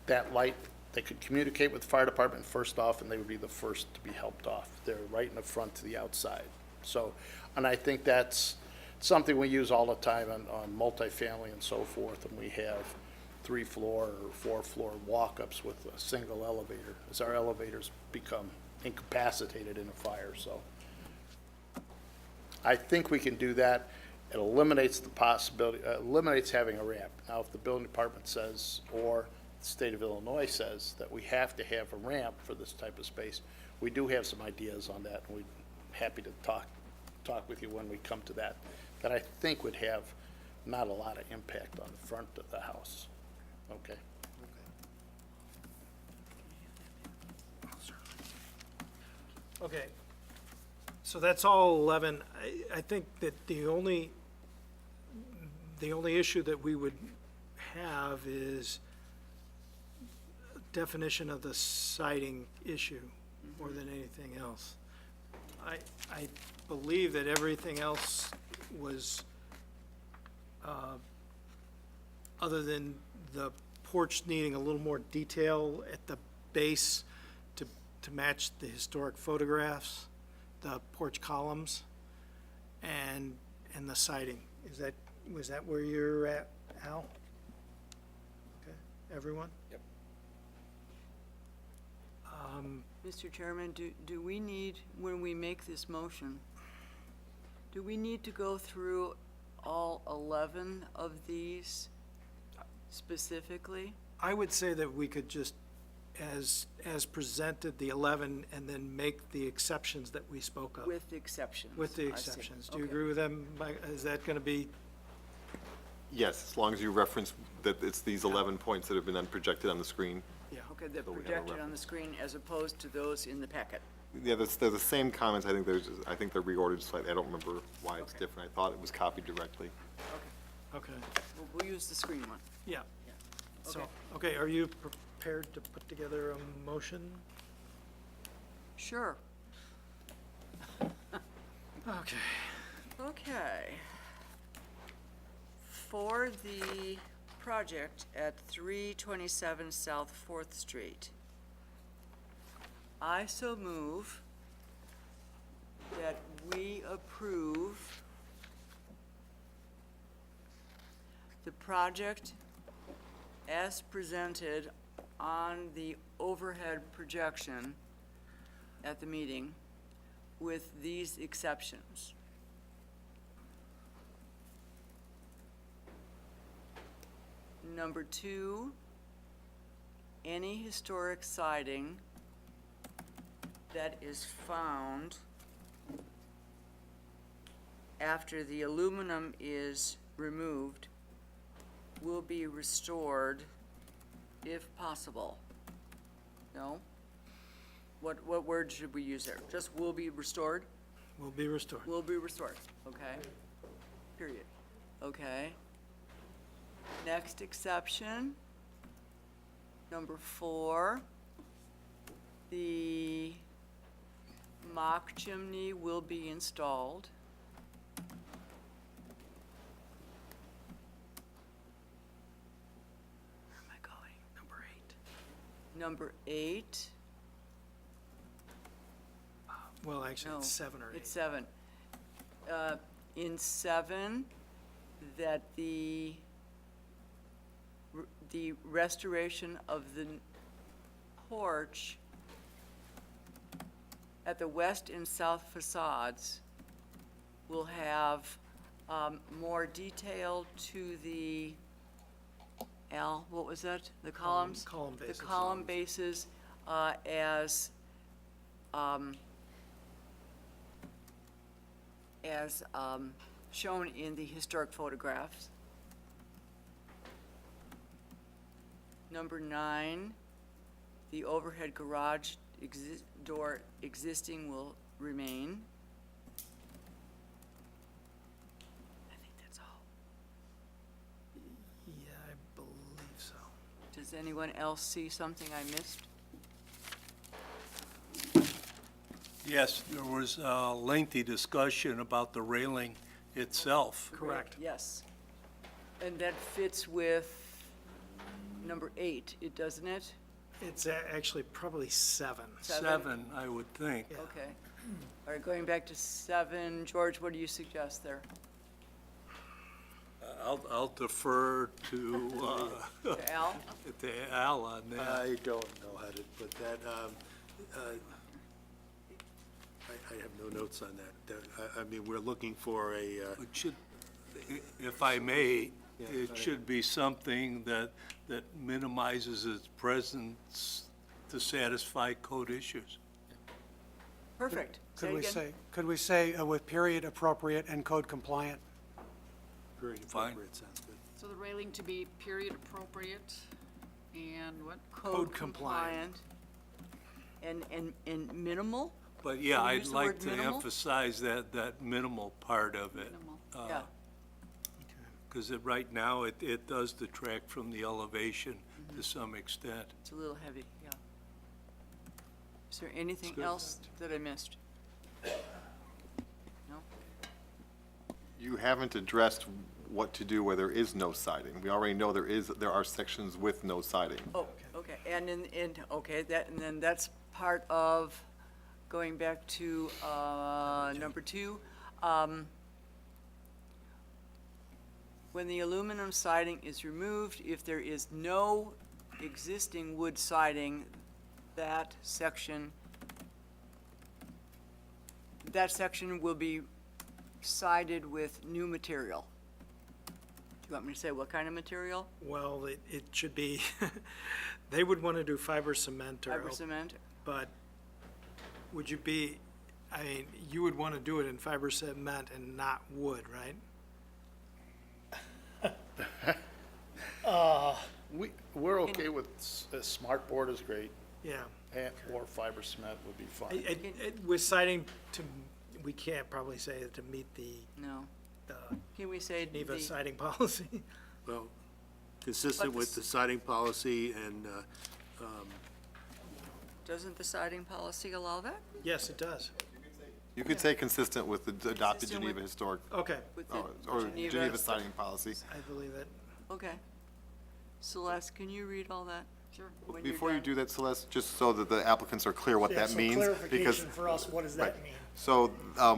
that light, they could communicate with the fire department first off, and they would be the first to be helped off. They're right in the front to the outside. So, and I think that's something we use all the time on multifamily and so forth, and we have 3-floor or 4-floor walk-ups with a single elevator, as our elevators become incapacitated in a fire, so. I think we can do that. It eliminates the possibility, eliminates having a ramp. Now, if the building department says, or the state of Illinois says that we have to have a ramp for this type of space, we do have some ideas on that, and we're happy to talk talk with you when we come to that, that I think would have not a lot of impact on the front of the house. Okay? Okay, so that's all 11. I think that the only issue that we would have is definition of the siding issue more than anything else. I believe that everything else was, other than the porch needing a little more detail at the base to match the historic photographs, the porch columns, and the siding. Was that where you're at, Al? Okay, everyone? Yep. Mr. Chairman, do we need, when we make this motion, do we need to go through all 11 of these specifically? I would say that we could just, as presented, the 11, and then make the exceptions that we spoke of. With the exceptions? With the I see. exceptions. Do you Okay. agree with them, Mike? Is that going to be, Yes, as long as you reference that it's these 11 points that have been then projected on the screen. Okay, they're So we have a projected on the reference. screen as opposed to those in the packet. Yeah, they're the same comments. I think they're reordered slightly. I don't remember why it's Okay. different. I thought it was copied directly. okay, We'll use the screen one. yeah. So, Okay. okay, are you prepared to put together a motion? Sure. Okay. Okay. For the project at 327 South 4th Street, I so move that we approve the project as presented on the overhead projection at the meeting with these exceptions. Number 2, any historic siding that is found after the aluminum is removed will be restored if possible. No? What word should we use there? Just will be restored? Will be restored. Will be restored, okay? Period. Okay. Next exception, number 4, the mock chimney will be installed. Where am I going? Number 8. Number 8, Well, actually, no. it's 7 or 8. It's 7. In 7, that the restoration of the porch at the west and south facades will have more detail to the, Al, what was that? The columns? column bases. The column bases as shown in the historic photographs. Number 9, the overhead garage door existing will remain. I think that's all. Yeah, I believe so. Does anyone else see something I missed? Yes, there was a lengthy discussion about the railing itself. Correct. Yes. And that fits with number 8, doesn't it? It's actually probably 7. 7, I would think. Yeah. Okay. All right, going back to 7, George, what do you suggest there? I'll defer to To Al? to Al on that. I don't know how to put that. I have no notes on that. I mean, we're looking for a, it should, if I may, it should be something that minimizes its presence to satisfy code issues. Perfect. Could Say we again. say, could we say with period appropriate and code compliant? Very appropriate, sounds good. So the railing to be period appropriate and what? Code compliant. And minimal? But yeah, Can we I'd use the like word to minimal? emphasize that minimal part of it. Minimal. Yeah. Because right now, it does detract from the elevation to some extent. It's a little heavy, yeah. Is there anything good. else that I missed? No? You haven't addressed what to do where there is no siding. We already know there are sections with no siding. Oh, okay, and okay, and then that's part of, going back to, number 2, when the aluminum siding is removed, if there is no existing wood siding, that section will be sided with new material. Do you want me to say what kind of material? Well, it should be, they would want to do fiber cement or. Fiber cement? But would you be, I mean, you would want to do it in fiber cement and not wood, right? We're okay with, smart board is great, Yeah. or fiber cement would be fine. With siding to, we can't probably say it to meet the No. Can we say Geneva the, siding policy. Well, consistent But with the siding policy and, doesn't the siding policy allow that? Yes, it does. You could say consistent with the adopted Consistent Geneva with- historic, Okay, With the or Geneva siding policy. I believe it. Okay. Celeste, can you read all that? Sure. when you're Before you done? do that, Celeste, just so that the applicants are clear what Yeah, that so means. because clarification for us, what does that Right. mean? So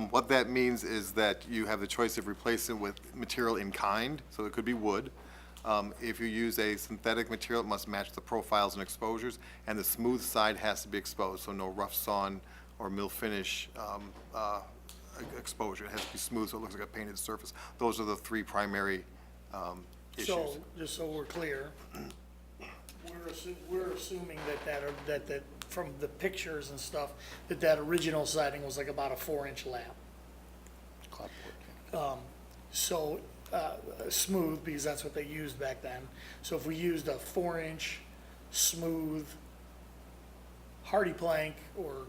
what that means is that you have the choice of replacing with material in kind, so it could be wood. If you use a synthetic material, it must match the profiles and exposures, and the smooth side has to be exposed, so no rough sawn or mill finish exposure. It has to be smooth, so it looks like a painted surface. Those are the three primary issues. So, just so we're clear, we're assuming that from the pictures and stuff, that original siding was like about a 4-inch lap. So, smooth, because that's what they used back then. So if we used a 4-inch smooth hardy plank or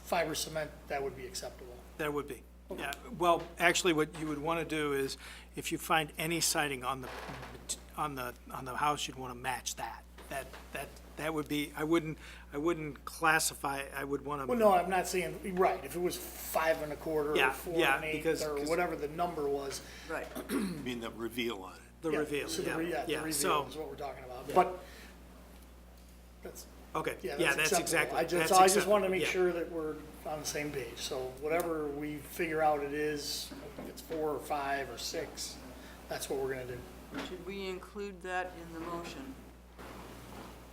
fiber cement, that would be acceptable. That would be. Yeah, well, actually, what you would want to do is, if you find any siding on the house, you'd want to match that. That would be, I wouldn't classify, I would want to. Well, no, I'm not saying, right, if it was 5 1/4 or Yeah, 4 yeah, 1/8 because- or whatever the number was. Right. I mean, the reveal on it. The Yeah, reveal, so the yeah, the yeah, reveal so, is what we're talking about. But that's, okay, yeah, yeah, that's that's acceptable. exactly. that's So I just acceptable, wanted to make yeah. sure that we're on the same page. So whatever we figure out it is, if it's 4 or 5 or 6, that's what we're gonna do. Should we include that in the motion?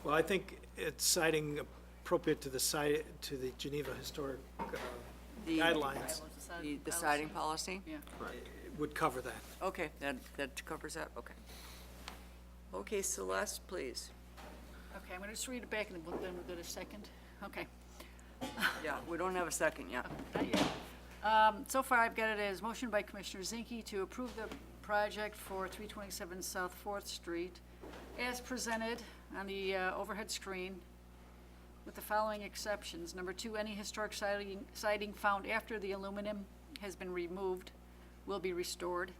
Well, I think it's siding appropriate to the Geneva Historic The- guidelines The siding policy? Yeah. would cover that. Okay, that covers that, okay. Okay, Celeste, please. Okay, I'm gonna just read it back and then we'll go to second. Okay. Yeah, we don't have a second yet. Not yet. So far, I've got it as motion by Commissioner Zinke to approve the project for 327 South 4th Street as presented on the overhead screen with the following exceptions. Number 2, any historic siding found after the aluminum has been removed will be restored.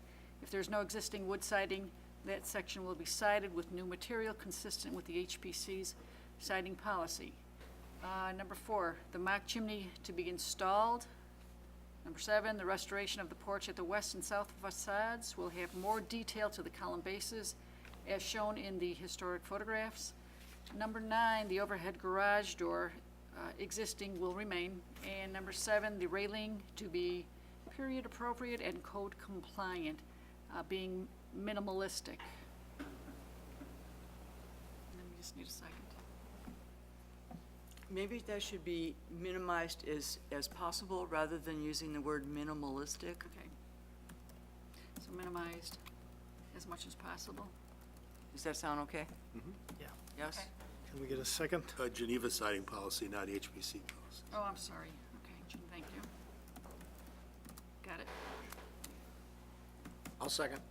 If there's no existing wood siding, that section will be sided with new material consistent with the HPC's siding policy. Number 4, the mock chimney to be installed. Number 7, the restoration of the porch at the west and south facades will have more detail to the column bases as shown in the historic photographs. Number 9, the overhead garage door existing will remain. And number 7, the railing to be period appropriate and code compliant, being minimalistic. And then we just need a second. Maybe that should be minimized as possible rather than using the word minimalistic. Okay. So minimized as much as possible. Does that sound okay? Yeah. Yes? Okay. Can we get a second? Geneva siding policy, not HPC policy. Oh, I'm sorry. Okay, Geneva Got it. I'll second.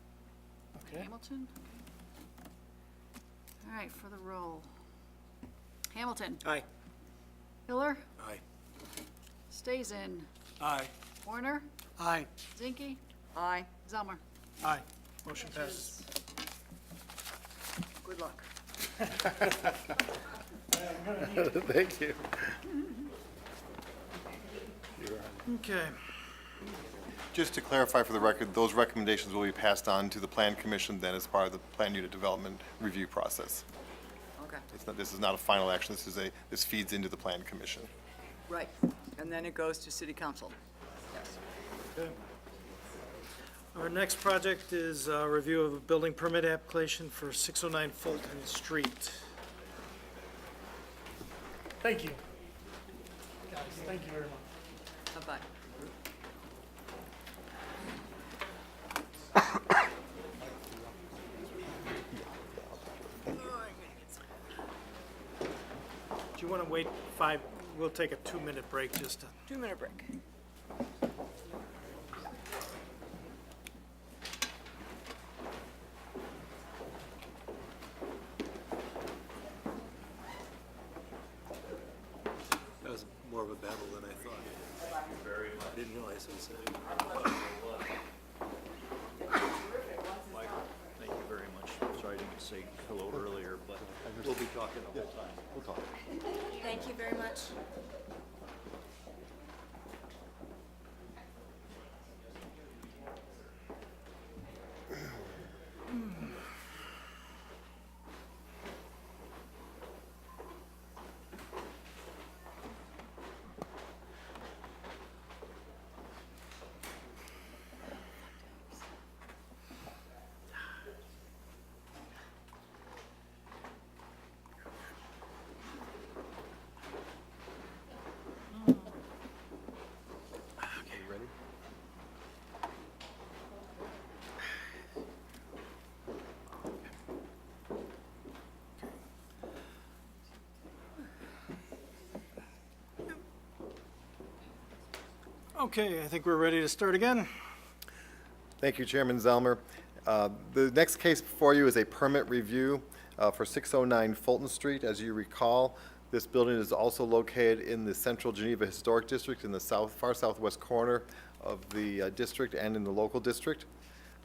Okay. Hamilton? Okay. All right, for the roll. Hamilton? Aye. Hiller? Aye. Stazen? Aye. Warner? Aye. Zinke? Aye, Zelmer? Aye. Motion passes. good luck. Thank you. Okay. Just to clarify for the record, those recommendations will be passed on to the Plan Commission then as part of the Plan Unit Development Review process. Okay, This is not a final action, this feeds into the Plan Commission. right. And then it goes to city council. Yes. Okay. Our next project is a review of a building permit application for 609 Fulton Street. Thank you. Guys, thank you very much. Bye-bye. Do you want to wait we'll take a 2-minute break just to. 2-minute break. That was more of a battle than I thought. I didn't realize it was that. Michael, thank you very much. Sorry I didn't say hello earlier, but we'll be talking the whole time. We'll talk. Thank you very much. Okay, I think we're ready to start again. Thank you, Chairman Zelmer. The next case before you is a permit review for 609 Fulton Street. As you recall, this building is also located in the Central Geneva Historic District in the far southwest corner of the district and in the local district.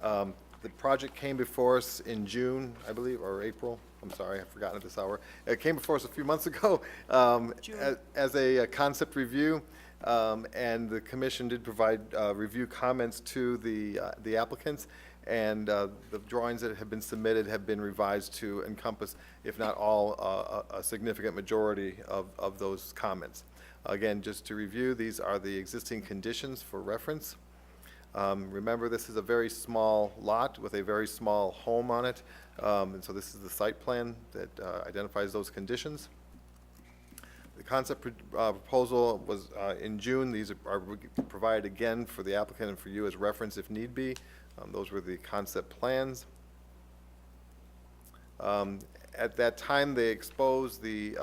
The project came before us in June, I believe, or April. I'm sorry, I've forgotten at this hour. It came before us a few months ago as a concept review. And the commission did provide review comments to the applicants, and the drawings that have been submitted have been revised to encompass, if not all, a significant majority of those comments. Again, just to review, these are the existing conditions for reference. Remember, this is a very small lot with a very small home on it, and so this is the site plan that identifies those conditions. The concept proposal was in June. These are provided again for the applicant and for you as reference if need be. Those were the concept plans. At that time, they exposed the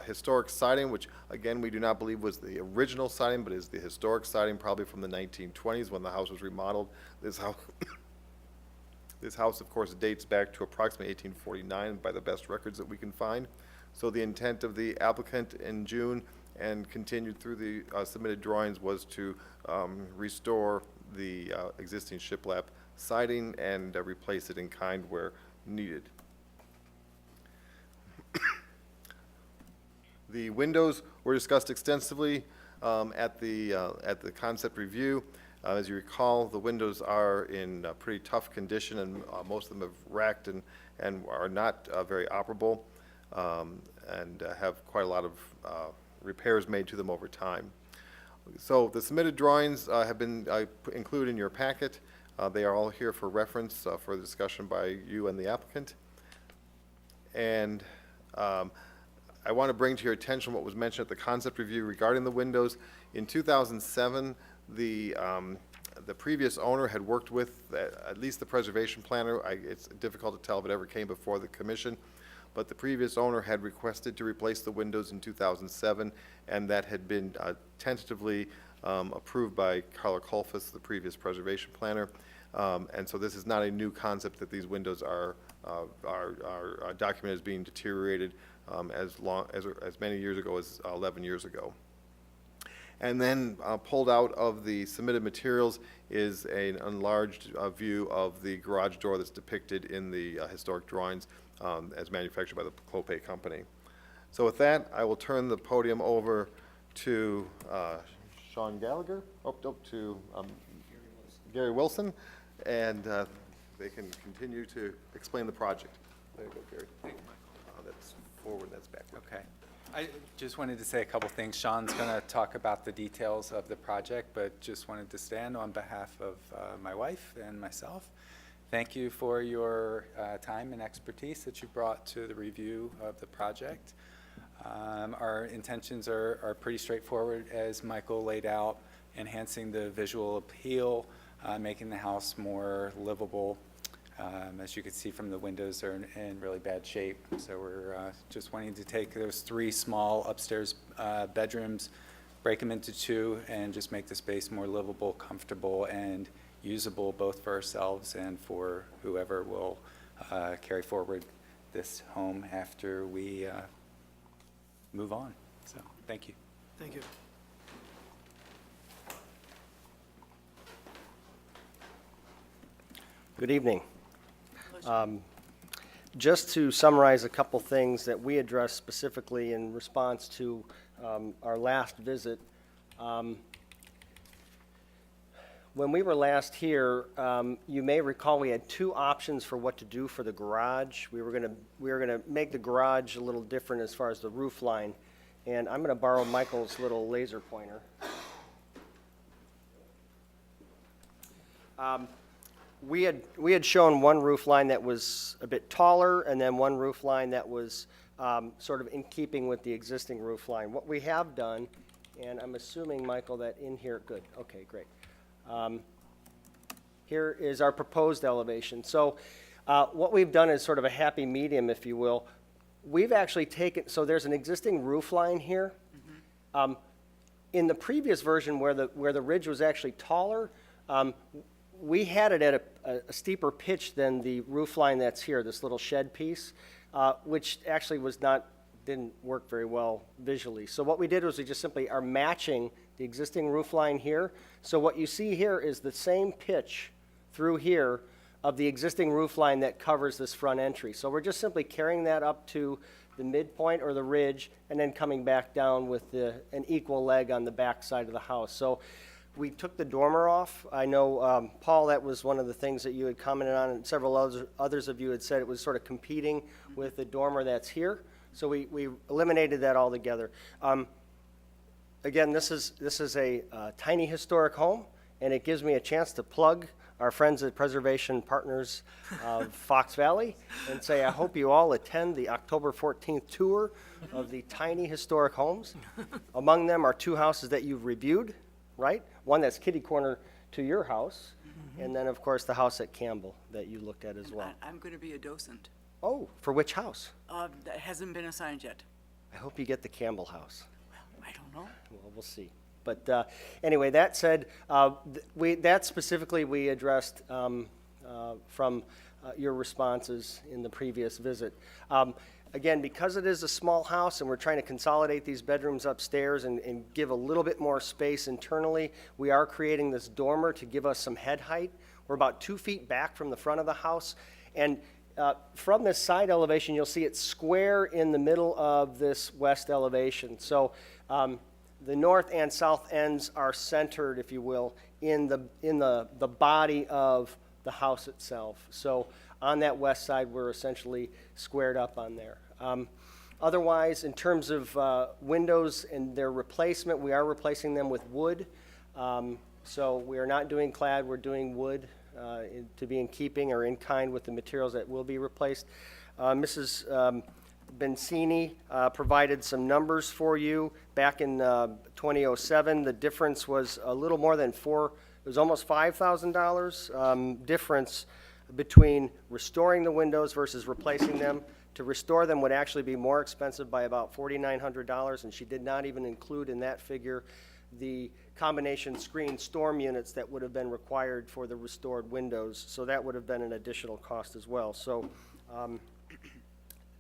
historic siding, which again, we do not believe was the original siding, but is the historic siding probably from the 1920s when the house was remodeled. This house, this house, of course, dates back to approximately 1849 by the best records that we can find. So the intent of the applicant in June and continued through the submitted drawings was to restore the existing shiplap siding and replace it in kind where needed. The windows were discussed extensively at the concept review. As you recall, the windows are in pretty tough condition, and most of them have racked and are not very operable. And have quite a lot of repairs made to them over time. So the submitted drawings have been included in your packet. They are all here for reference for discussion by you and the applicant. And I want to bring to your attention what was mentioned at the concept review regarding the windows. In 2007, the previous owner had worked with at least the preservation planner. It's difficult to tell if it ever came before the commission. But the previous owner had requested to replace the windows in 2007, and that had been tentatively approved by Carla Colfus, the previous preservation planner. And so this is not a new concept that these windows are documented as being deteriorated as many years ago as 11 years ago. And then pulled out of the submitted materials is an enlarged view of the garage door that's depicted in the historic drawings as manufactured by the Clopay Company. So with that, I will turn the podium over to Sean Gallagher, to Gary Wilson, and they can continue to explain the project. There you go, Gary. Thank you, Michael. That's forward, that's backward. Okay. I just wanted to say a couple things. Sean's going to talk about the details of the project, but just wanted to stand on behalf of my wife and myself. Thank you for your time and expertise that you brought to the review of the project. Our intentions are pretty straightforward, as Michael laid out, enhancing the visual appeal, making the house more livable. As you can see from the windows, they're in really bad shape. So we're just wanting to take those 3 small upstairs bedrooms, break them into 2, and just make the space more livable, comfortable, and usable both for ourselves and for whoever will carry forward this home after we move on. So thank you. Thank you. Good evening. Just to summarize a couple things that we addressed specifically in response to our last visit. When we were last here, you may recall we had 2 options for what to do for the garage. We were gonna make the garage a little different as far as the roof line, and I'm gonna borrow Michael's little laser pointer. We had shown one roof line that was a bit taller, and then one roof line that was sort of in keeping with the existing roof line. What we have done, and I'm assuming, Michael, that in here, good, okay, great. Here is our proposed elevation. So what we've done is sort of a happy medium, if you will. We've actually taken, so there's an existing roof line here. In the previous version where the ridge was actually taller, we had it at a steeper pitch than the roof line that's here, this little shed piece, which actually didn't work very well visually. So what we did was we just simply are matching the existing roof line here. So what you see here is the same pitch through here of the existing roof line that covers this front entry. So we're just simply carrying that up to the midpoint or the ridge and then coming back down with an equal leg on the back side of the house. So we took the dormer off. I know, Paul, that was one of the things that you had commented on, and several others of you had said it was sort of competing with the dormer that's here. So we eliminated that altogether. Again, this is a tiny historic home, and it gives me a chance to plug our friends at Preservation Partners of Fox Valley and say I hope you all attend the October 14th tour of the tiny historic homes. Among them are 2 houses that you've reviewed, right? One that's kitty corner to your house, and then, of course, the house at Campbell that you looked at as well. I'm going to be a docent. Oh, for which house? That hasn't been assigned yet. I hope you get the Campbell house. I don't know. Well, we'll see. But anyway, that said, that specifically we addressed from your responses in the previous visit. Again, because it is a small house and we're trying to consolidate these bedrooms upstairs and give a little bit more space internally, we are creating this dormer to give us some head height. We're about 2 feet back from the front of the house. And from this side elevation, you'll see it's square in the middle of this west elevation. So the north and south ends are centered, if you will, in the body of the house itself. So on that west side, we're essentially squared up on there. Otherwise, in terms of windows and their replacement, we are replacing them with wood. So we are not doing clad, we're doing wood to be in keeping or in kind with the materials that will be replaced. Mrs. Bensini provided some numbers for you. Back in 2007, the difference was a little more than it was almost $5,000 difference between restoring the windows versus replacing them. To restore them would actually be more expensive by about $4,900, and she did not even include in that figure the combination screen storm units that would have been required for the restored windows, so that would have been an additional cost as well. So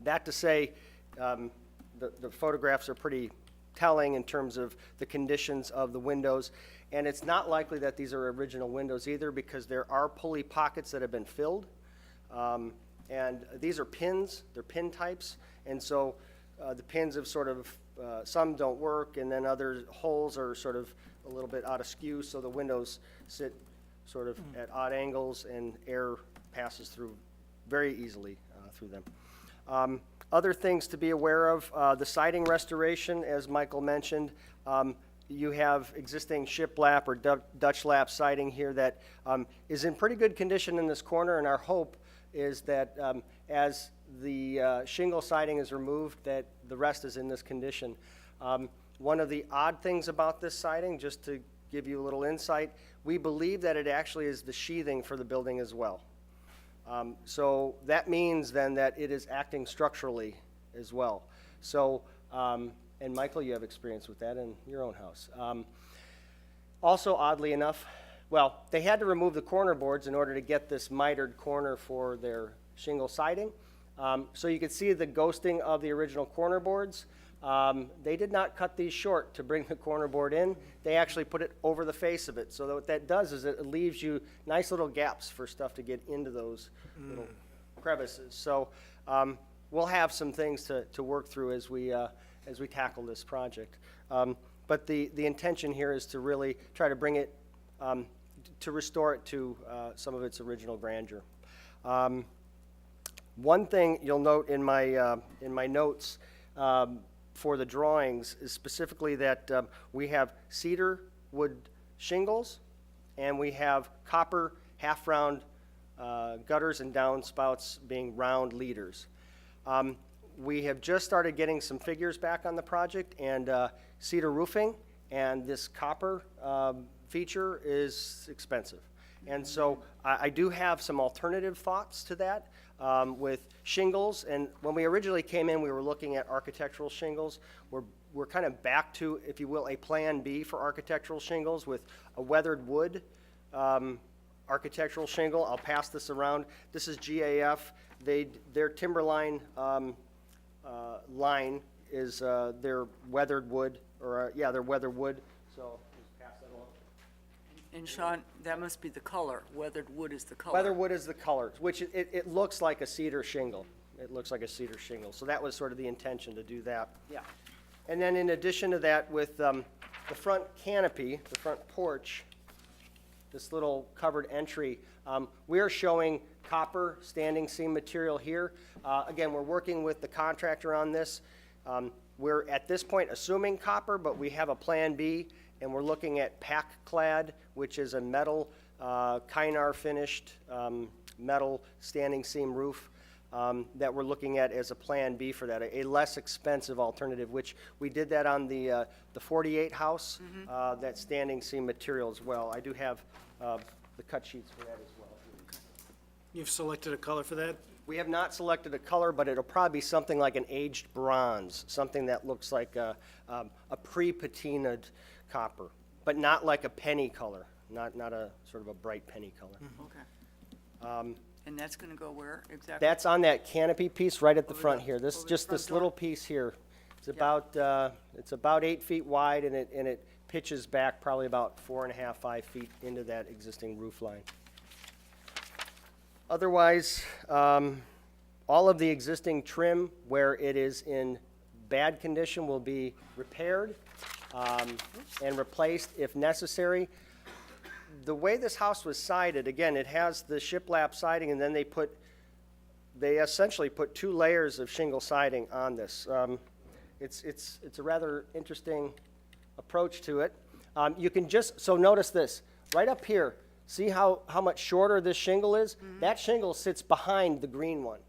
that to say, the photographs are pretty telling in terms of the conditions of the windows, and it's not likely that these are original windows either, because there are pulley pockets that have been filled, and these are pins, they're pin types, and so the pins have sort of, some don't work, and then other holes are sort of a little bit out of skew, so the windows sit sort of at odd angles, and air passes through very easily through them. Other things to be aware of, the siding restoration, as Michael mentioned, you have existing shiplap or Dutch lap siding here that is in pretty good condition in this corner, and our hope is that as the shingle siding is removed, that the rest is in this condition. One of the odd things about this siding, just to give you a little insight, we believe that it actually is the sheathing for the building as well. So that means then that it is acting structurally as well. So, and Michael, you have experience with that in your own house. Also, oddly enough, well, they had to remove the corner boards in order to get this mitered corner for their shingle siding. So you can see the ghosting of the original corner boards. They did not cut these short to bring the corner board in. They actually put it over the face of it. So what that does is it leaves you nice little gaps for stuff to get into those little crevices. So we'll have some things to work through as we tackle this project. But the intention here is to really try to bring it, to restore it to some of its original grandeur. One thing you'll note in my notes for the drawings is specifically that we have cedar wood shingles, and we have copper half-round gutters and downspouts being round leaders. We have just started getting some figures back on the project, and cedar roofing and this copper feature is expensive. And so I do have some alternative thoughts to that with shingles. And when we originally came in, we were looking at architectural shingles. We're kind of back to, if you will, a plan B for architectural shingles with a weathered wood architectural shingle. I'll pass this around. This is GAF. Their timberline line is their weathered wood, or their weather wood. So just pass that along. And Sean, that must be the color. Weathered wood is the color. Weathered wood is the color, which it looks like a cedar shingle. It looks like a cedar shingle. So that was sort of the intention to do that. Yeah. And then in addition to that, with the front canopy, the front porch, this little covered entry, we are showing copper standing seam material here. Again, we're working with the contractor on this. We're at this point assuming copper, but we have a plan B, and we're looking at pack clad, which is a metal, Kynar finished metal standing seam roof that we're looking at as a plan B for that, a less expensive alternative, which we did that on the 48 house, that standing seam material as well. I do have the cut sheets for that as well. You've selected a color for that? We have not selected a color, but it'll probably be something like an aged bronze, something that looks like a pre-patinaed copper, but not like a penny color, not a sort of a bright penny color. Okay. And that's going to go where exactly? That's on that canopy piece right at the front here. This, over the just front this door? little piece here. It's about 8 feet wide, and it pitches back probably about 4.5, 5 feet into that existing roof line. Otherwise, all of the existing trim where it is in bad condition will be repaired and replaced if necessary. The way this house was sided, again, it has the shiplap siding, and then they essentially put 2 layers of shingle siding on this. It's a rather interesting approach to it. You can so notice this, right up here, see how much shorter this shingle is? That shingle sits behind the green one.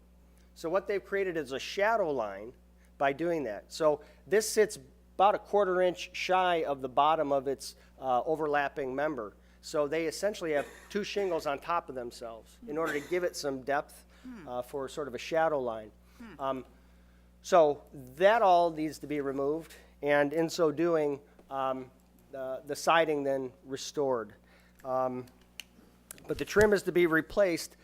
So what they've created is a shadow line by doing that. So this sits about a 1/4 inch shy of the bottom of its overlapping member. So they essentially have 2 shingles on top of themselves in order to give it some depth for sort of a shadow line. So that all needs to be removed, and in so doing, the siding then restored. But the trim is to be replaced.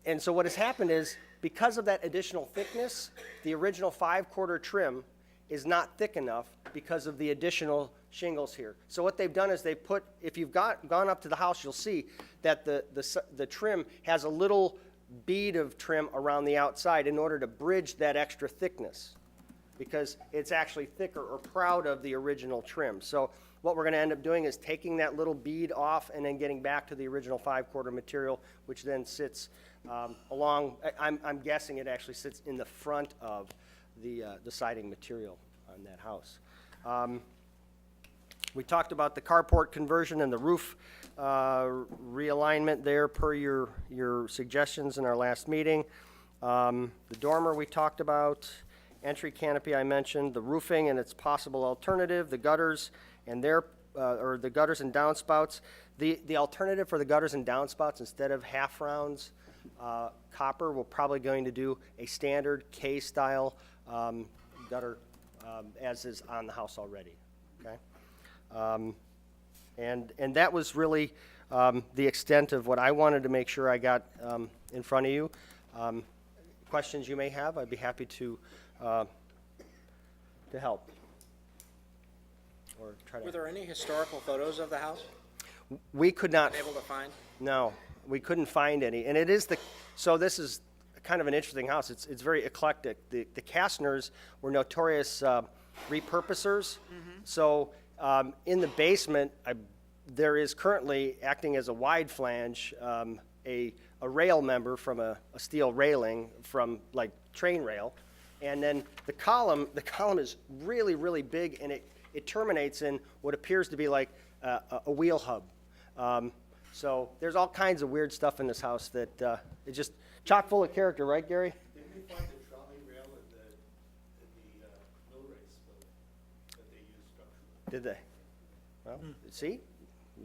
And so what has happened is, because of that additional thickness, the original 5-quarter trim is not thick enough because of the additional shingles here. So what they've done is they put, if you've gone up to the house, you'll see that the trim has a little bead of trim around the outside in order to bridge that extra thickness, because it's actually thicker or proud of the original trim. So what we're going to end up doing is taking that little bead off and then getting back to the original 5-quarter material, which then sits along, I'm guessing it actually sits in the front of the siding material on that house. We talked about the carport conversion and the roof realignment there per your suggestions in our last meeting. The dormer we talked about, entry canopy I mentioned, the roofing and its possible alternative, the gutters and the gutters and downspouts. The alternative for the gutters and downspouts, instead of half rounds copper, we're probably going to do a standard K-style gutter as is on the house already, okay? And that was really the extent of what I wanted to make sure I got in front of you. Questions you may have, I'd be happy to help. Or try to. Were there any historical photos of the house We could not. able to find? No, we couldn't find any. And it is so this is kind of an interesting house. It's very eclectic. The Kastners were notorious repurposers. So in the basement, there is currently, acting as a wide flange, a rail member from a steel railing from like train rail. And then the column is really, really big, and it terminates in what appears to be like a wheel hub. So there's all kinds of weird stuff in this house that it's just chock full of character, right, Gary? Did we find the trolley rail in the mill race that they used structurally? Did they? Well, see?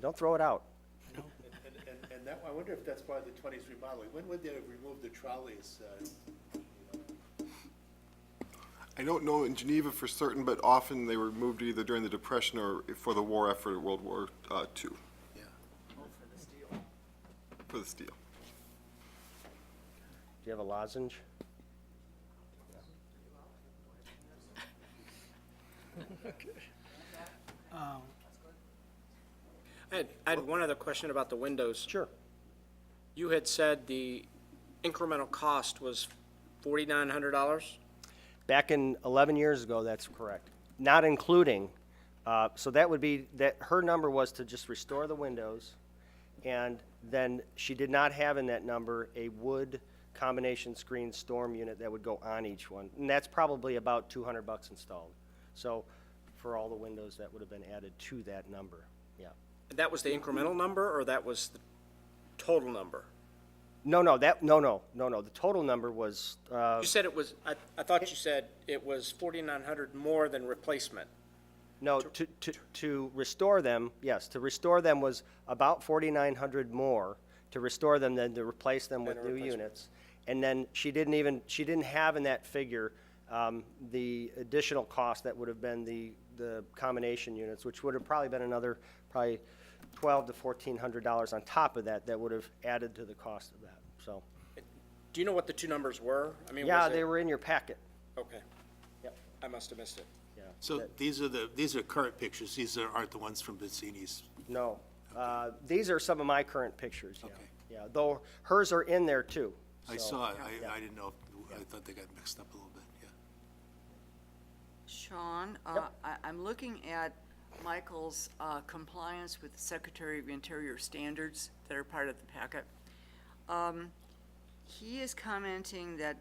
Don't throw it out. And that, I wonder if that's part of the 20s remodeling. When would they have removed the trolleys? I don't know in Geneva for certain, but often they were moved either during the Depression or for the war effort of World War II. Yeah. For the steel. Do you have a lozenge? I had one other question about the windows. Sure. You had said the incremental cost was $4,900? Back in 11 years ago, that's correct. Not including, so that would be, that her number was to just restore the windows, and then she did not have in that number a wood combination screen storm unit that would go on each one. And that's probably about $200 installed. So for all the windows, that would have been added to that number, yeah. That was the incremental number, or that was the total number? No, the total number was, You said it was, I thought you said it was 4,900 more than replacement. no, to restore them, yes, to restore them was about 4,900 more to restore them than to replace them with Than a new replacement. units. And then she didn't have in that figure the additional cost that would have been the combination units, which would have probably been another probably $1,200 to $1,400 on top of that would have added to the cost of that, so. Do you know what the two numbers were? I mean, Yeah, was it? they were in your packet, Okay, yep, I must have missed it. yeah. So That- these are current pictures. These aren't the ones from Vicini's. No, these are some of my current pictures, yeah. Okay. Yeah, though hers are in there too. I so- saw it. yeah. I didn't know, I thought they got mixed up a little bit, yeah. Sean, I'm looking at Michael's compliance with the Secretary of Interior standards that are part of the packet. He is commenting that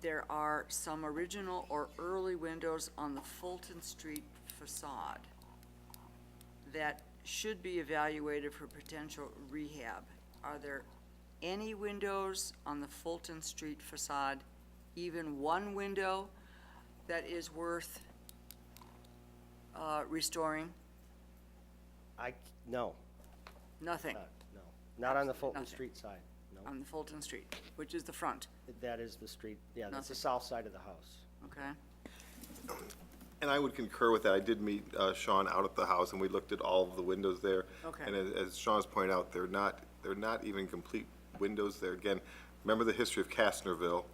there are some original or early windows on the Fulton Street facade that should be evaluated for potential rehab. Are there any windows on the Fulton Street facade, even one window, that is worth restoring? No, Nothing no, not on the Absolutely Fulton nothing. Street side, no. on the Fulton Street, which is the front, That is the street, yeah, that's the Nothing. south side of the house. okay? And I would concur with that. I did meet Sean out at the house, and we looked at all of the windows there. Okay. And as Sean's pointed out, they're not even complete windows there. Again, remember the history of Castnerville.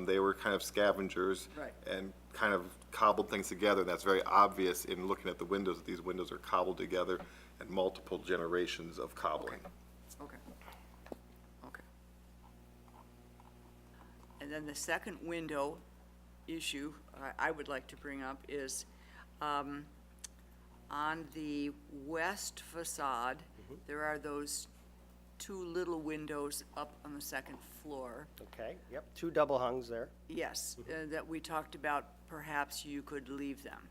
They were kind of scavengers. Right. And kind of cobbled things together. And that's very obvious in looking at the windows, that these windows are cobbled together and multiple generations of cobbling. Okay. Okay. And then the second window issue I would like to bring up is, on the west facade, there are those two little windows up on the second floor. Okay, yep, 2 double hungs there. Yes, that we talked about, perhaps you could leave them,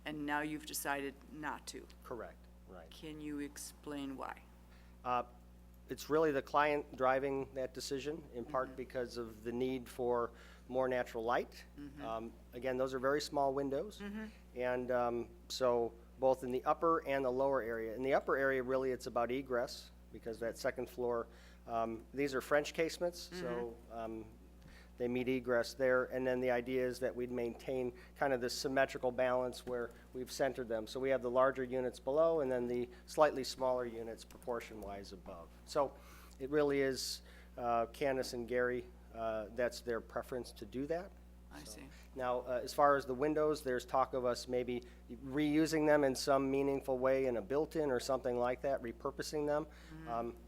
and now you've decided not to. Correct, right. Can you explain why? It's really the client driving that decision, in part because of the need for more natural light. Again, those are very small windows. And so both in the upper and the lower area. In the upper area, really, it's about egress, because that second floor, these are French casements, so they meet egress there. And then the idea is that we'd maintain kind of this symmetrical balance where we've centered them. So we have the larger units below and then the slightly smaller units proportion-wise above. So it really is Candace and Gary, that's their preference to do that. I see. Now, as far as the windows, there's talk of us maybe reusing them in some meaningful way in a built-in or something like that, repurposing them.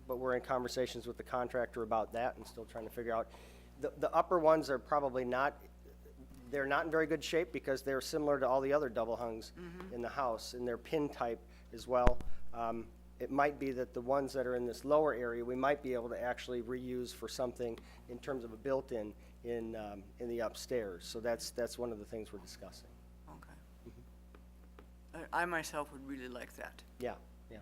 But we're in conversations with the contractor about that and still trying to figure out. The upper ones are probably not, they're not in very good shape because they're similar to all the other double hungs in the house, and they're pin type as well. It might be that the ones that are in this lower area, we might be able to actually reuse for something in terms of a built-in in the upstairs. So that's one of the things we're discussing. Okay. I myself would really like that. Yeah, yeah.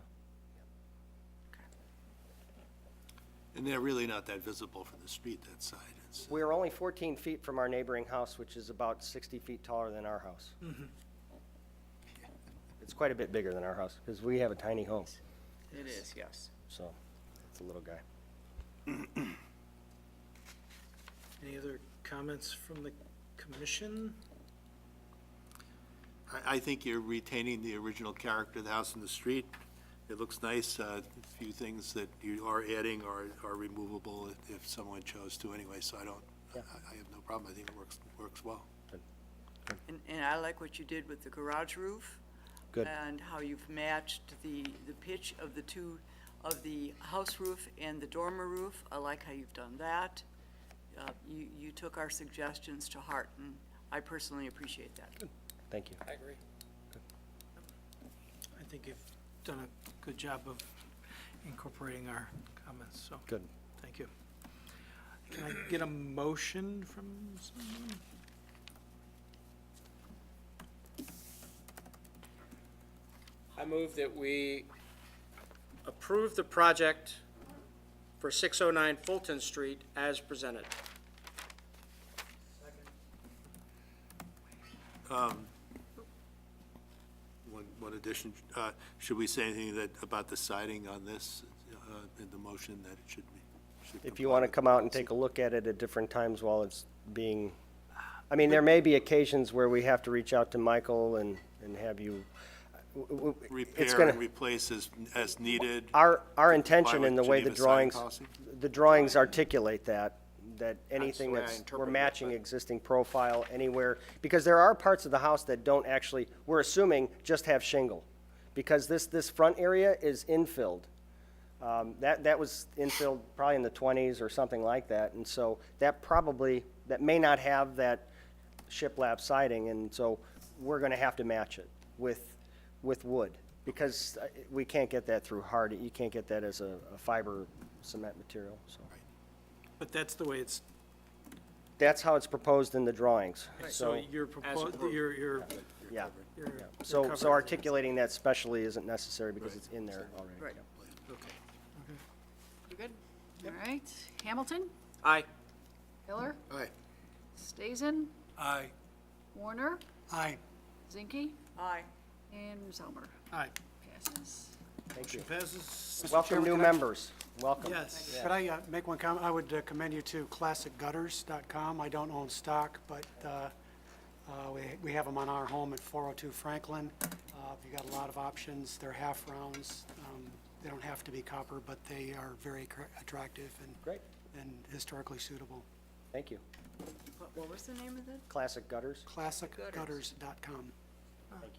And they're really not that visible from the street, that side. It's, We are only 14 feet from our neighboring house, which is about 60 feet taller than our house. It's quite a bit bigger than our house, because we have a tiny home, It is, yes. so it's a little guy. Any other comments from the commission? I think you're retaining the original character of the house and the street. It looks nice. A few things that you are adding are removable if someone chose to anyway, so I have no problem. I think it works well. And I like what you did with the garage roof. Good. And how you've matched the pitch of the house roof and the dormer roof. I like how you've done that. You took our suggestions to heart, and I personally appreciate that. Thank you. I agree. I think you've done a good job of incorporating our comments, so. Good. Thank you. Can I get a motion from someone? I move that we approve the project for 609 Fulton Street as presented. One addition, should we say anything about the siding on this in the motion, that it should If you want to come out and take a look at it at different times while it's being, I mean, there may be occasions where we have to reach out to Michael and have you. It's repair gonna- and replace as needed? Our comply intention with in the way the Geneva siding drawings, policy? the drawings articulate that anything the way I that's, we're interpreted it, matching but- existing profile anywhere, because there are parts of the house that don't actually, we're assuming, just have shingle. Because this front area is infilled. That was infilled probably in the 20s or something like that, and so that may not have that shiplap siding, and so we're gonna have to match it with wood, because we can't get that through hard, you can't get that as a fiber cement material, so. But that's the way it's, That's how it's proposed in the drawings, so so, you're proposing, you're, yeah. you're. So covering- articulating that specially isn't necessary because it's in there already. Right. Okay. You good? All right. Hamilton? Aye. Hiller? Aye. Stazen? Aye. Warner? Aye. Zinke? Aye. And Zelmer. Aye. Passes. Thank you. Passes. Welcome new members, welcome. Yes. Could I make one comment? I would commend you to classicgutters.com. I don't own stock, but We have them on our home at 402 Franklin. We've got a lot of options. They're half rounds. They don't have to be copper, but they are very attractive Great, and historically suitable. thank you. What was the name of that? Classic gutters, ClassicGutters.com. thank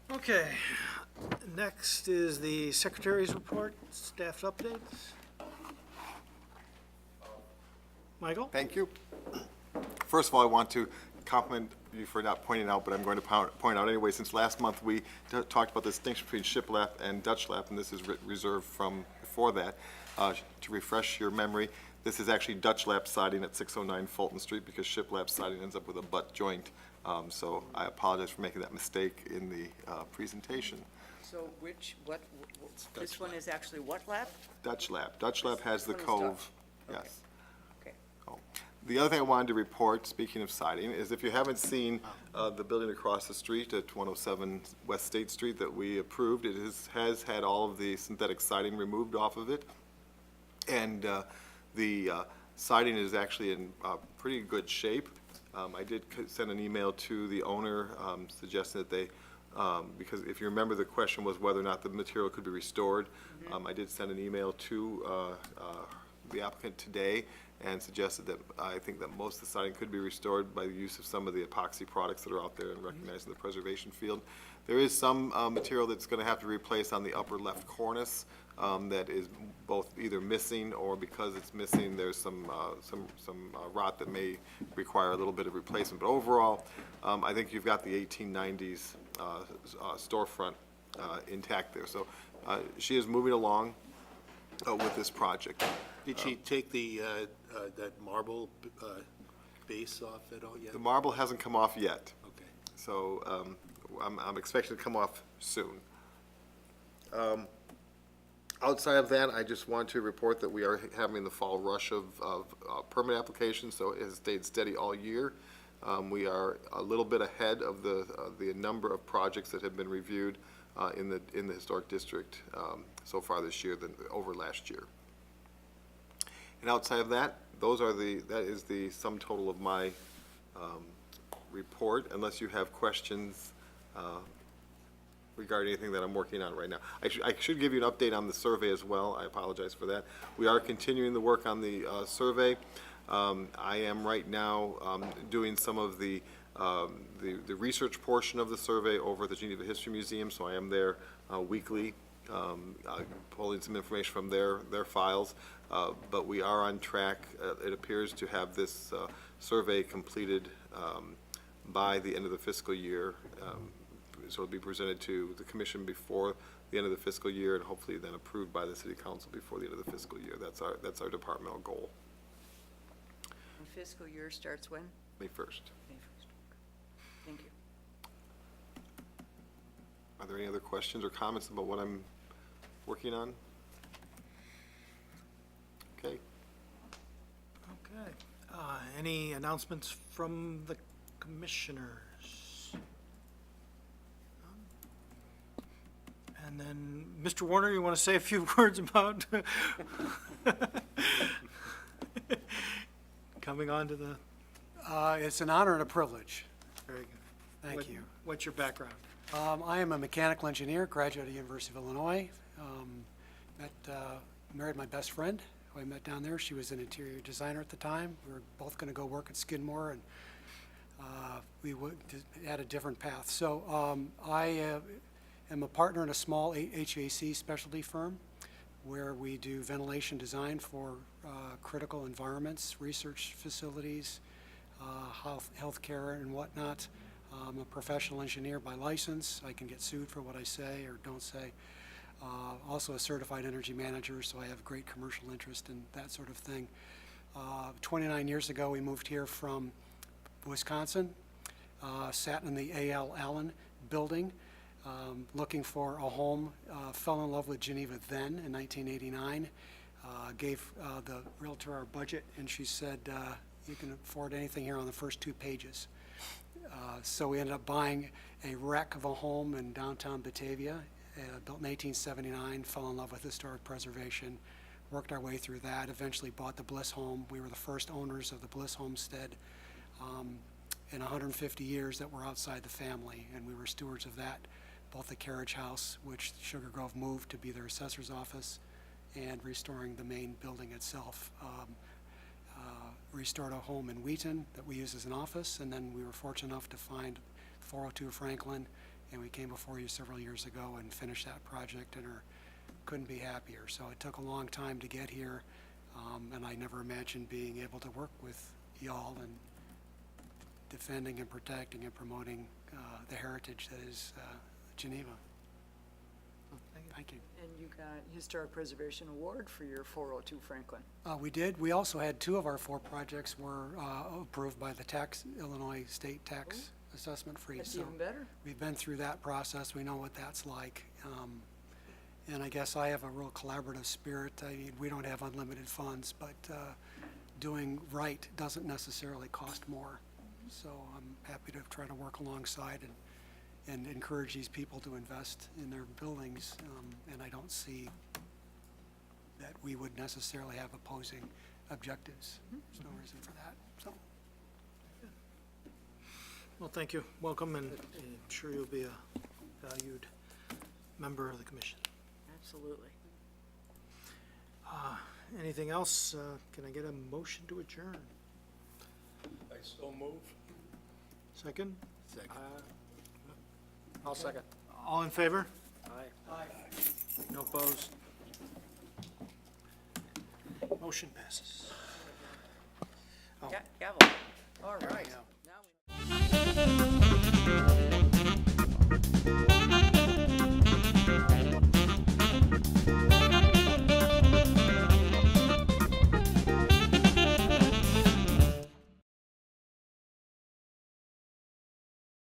you. Okay, next is the secretary's report, staff updates. Michael? Thank you. First of all, I want to compliment you for not pointing out, but I'm going to point out anyway, since last month we talked about the distinction between shiplap and Dutch lap, and this is reserved from before that. To refresh your memory, this is actually Dutch lap siding at 609 Fulton Street, because shiplap siding ends up with a butt joint. So I apologize for making that mistake in the presentation. So this one is actually what lap? Dutch lap. Dutch lap has the This one is cove, Dutch. yes. Okay. Oh. The other thing I wanted to report, speaking of siding, is if you haven't seen the building across the street at 107 West State Street that we approved, it has had all of the synthetic siding removed off of it. And the siding is actually in pretty good shape. I did send an email to the owner suggesting that they, because if you remember, the question was whether or not the material could be restored. I did send an email to the applicant today and suggested that I think that most of the siding could be restored by the use of some of the epoxy products that are out there and recognizing the preservation field. There is some material that's going to have to replace on the upper left cornice that is both either missing, or because it's missing, there's some rot that may require a little bit of replacement. But overall, I think you've got the 1890s storefront intact there. So she is moving along with this project. Did she take that marble base off at all yet? The marble hasn't come off yet, Okay. so I'm expecting to come off soon. Outside of that, I just want to report that we are having the fall rush of permit applications, so it has stayed steady all year. We are a little bit ahead of the number of projects that have been reviewed in the historic district so far this year than over last year. And outside of that, that is the sum total of my report, unless you have questions regarding anything that I'm working on right now. I should give you an update on the survey as well. I apologize for that. We are continuing the work on the survey. I am right now doing some of the research portion of the survey over at the Geneva History Museum, so I am there weekly, pulling some information from their files. But we are on track, it appears, to have this survey completed by the end of the fiscal year. So it'll be presented to the commission before the end of the fiscal year, and hopefully then approved by the city council before the end of the fiscal year. That's our departmental goal. And fiscal year starts when? May 1st. May 1st. Thank you. Are there any other questions or comments about what I'm working on? Okay. Okay. Any announcements from the commissioners? And then, Mr. Warner, you want to say a few words about coming on to the, It's an honor and a privilege. very good. Thank you. What's your background? I am a mechanical engineer, graduate of the University of Illinois. Married my best friend, who I met down there. She was an interior designer at the time. We were both going to go work at Skidmore, and we had a different path. So I am a partner in a small HVAC specialty firm where we do ventilation design for critical environments, research facilities, healthcare and whatnot. I'm a professional engineer by license. I can get sued for what I say or don't say. Also a certified energy manager, so I have great commercial interest in that sort of thing. 29 years ago, we moved here from Wisconsin, sat in the A.L. Allen building, looking for a home, fell in love with Geneva then in 1989, gave the realtor our budget, and she said, you can afford anything here on the first 2 pages. So we ended up buying a wreck of a home in downtown Batavia, built in 1879, fell in love with historic preservation, worked our way through that, eventually bought the Bliss home. We were the first owners of the Bliss homestead in 150 years that were outside the family, and we were stewards of that, both the carriage house, which Sugar Grove moved to be their assessor's office, and restoring the main building itself. Restored a home in Wheaton that we use as an office, and then we were fortunate enough to find 402 Franklin, and we came before you several years ago and finished that project, and couldn't be happier. So it took a long time to get here, and I never imagined being able to work with y'all and defending and protecting and promoting the heritage that is Geneva. Thank you. And you got Historic Preservation Award for your 402 Franklin. We did. We also had 2 of our 4 projects were approved by the Illinois State Tax Assessment Freeze. That's So even better. we've been through that process. We know what that's like. And I guess I have a real collaborative spirit. I mean, we don't have unlimited funds, but doing right doesn't necessarily cost more. So I'm happy to try to work alongside and encourage these people to invest in their buildings. And I don't see that we would necessarily have opposing objectives. There's no reason for that, so. Well, thank you. Welcome, and I'm sure you'll be a valued member of the commission. Absolutely. Anything else? Can I get a motion to adjourn? I so move. Second? I'll second. All in favor? Aye. No opposed? Motion passes. Gavel.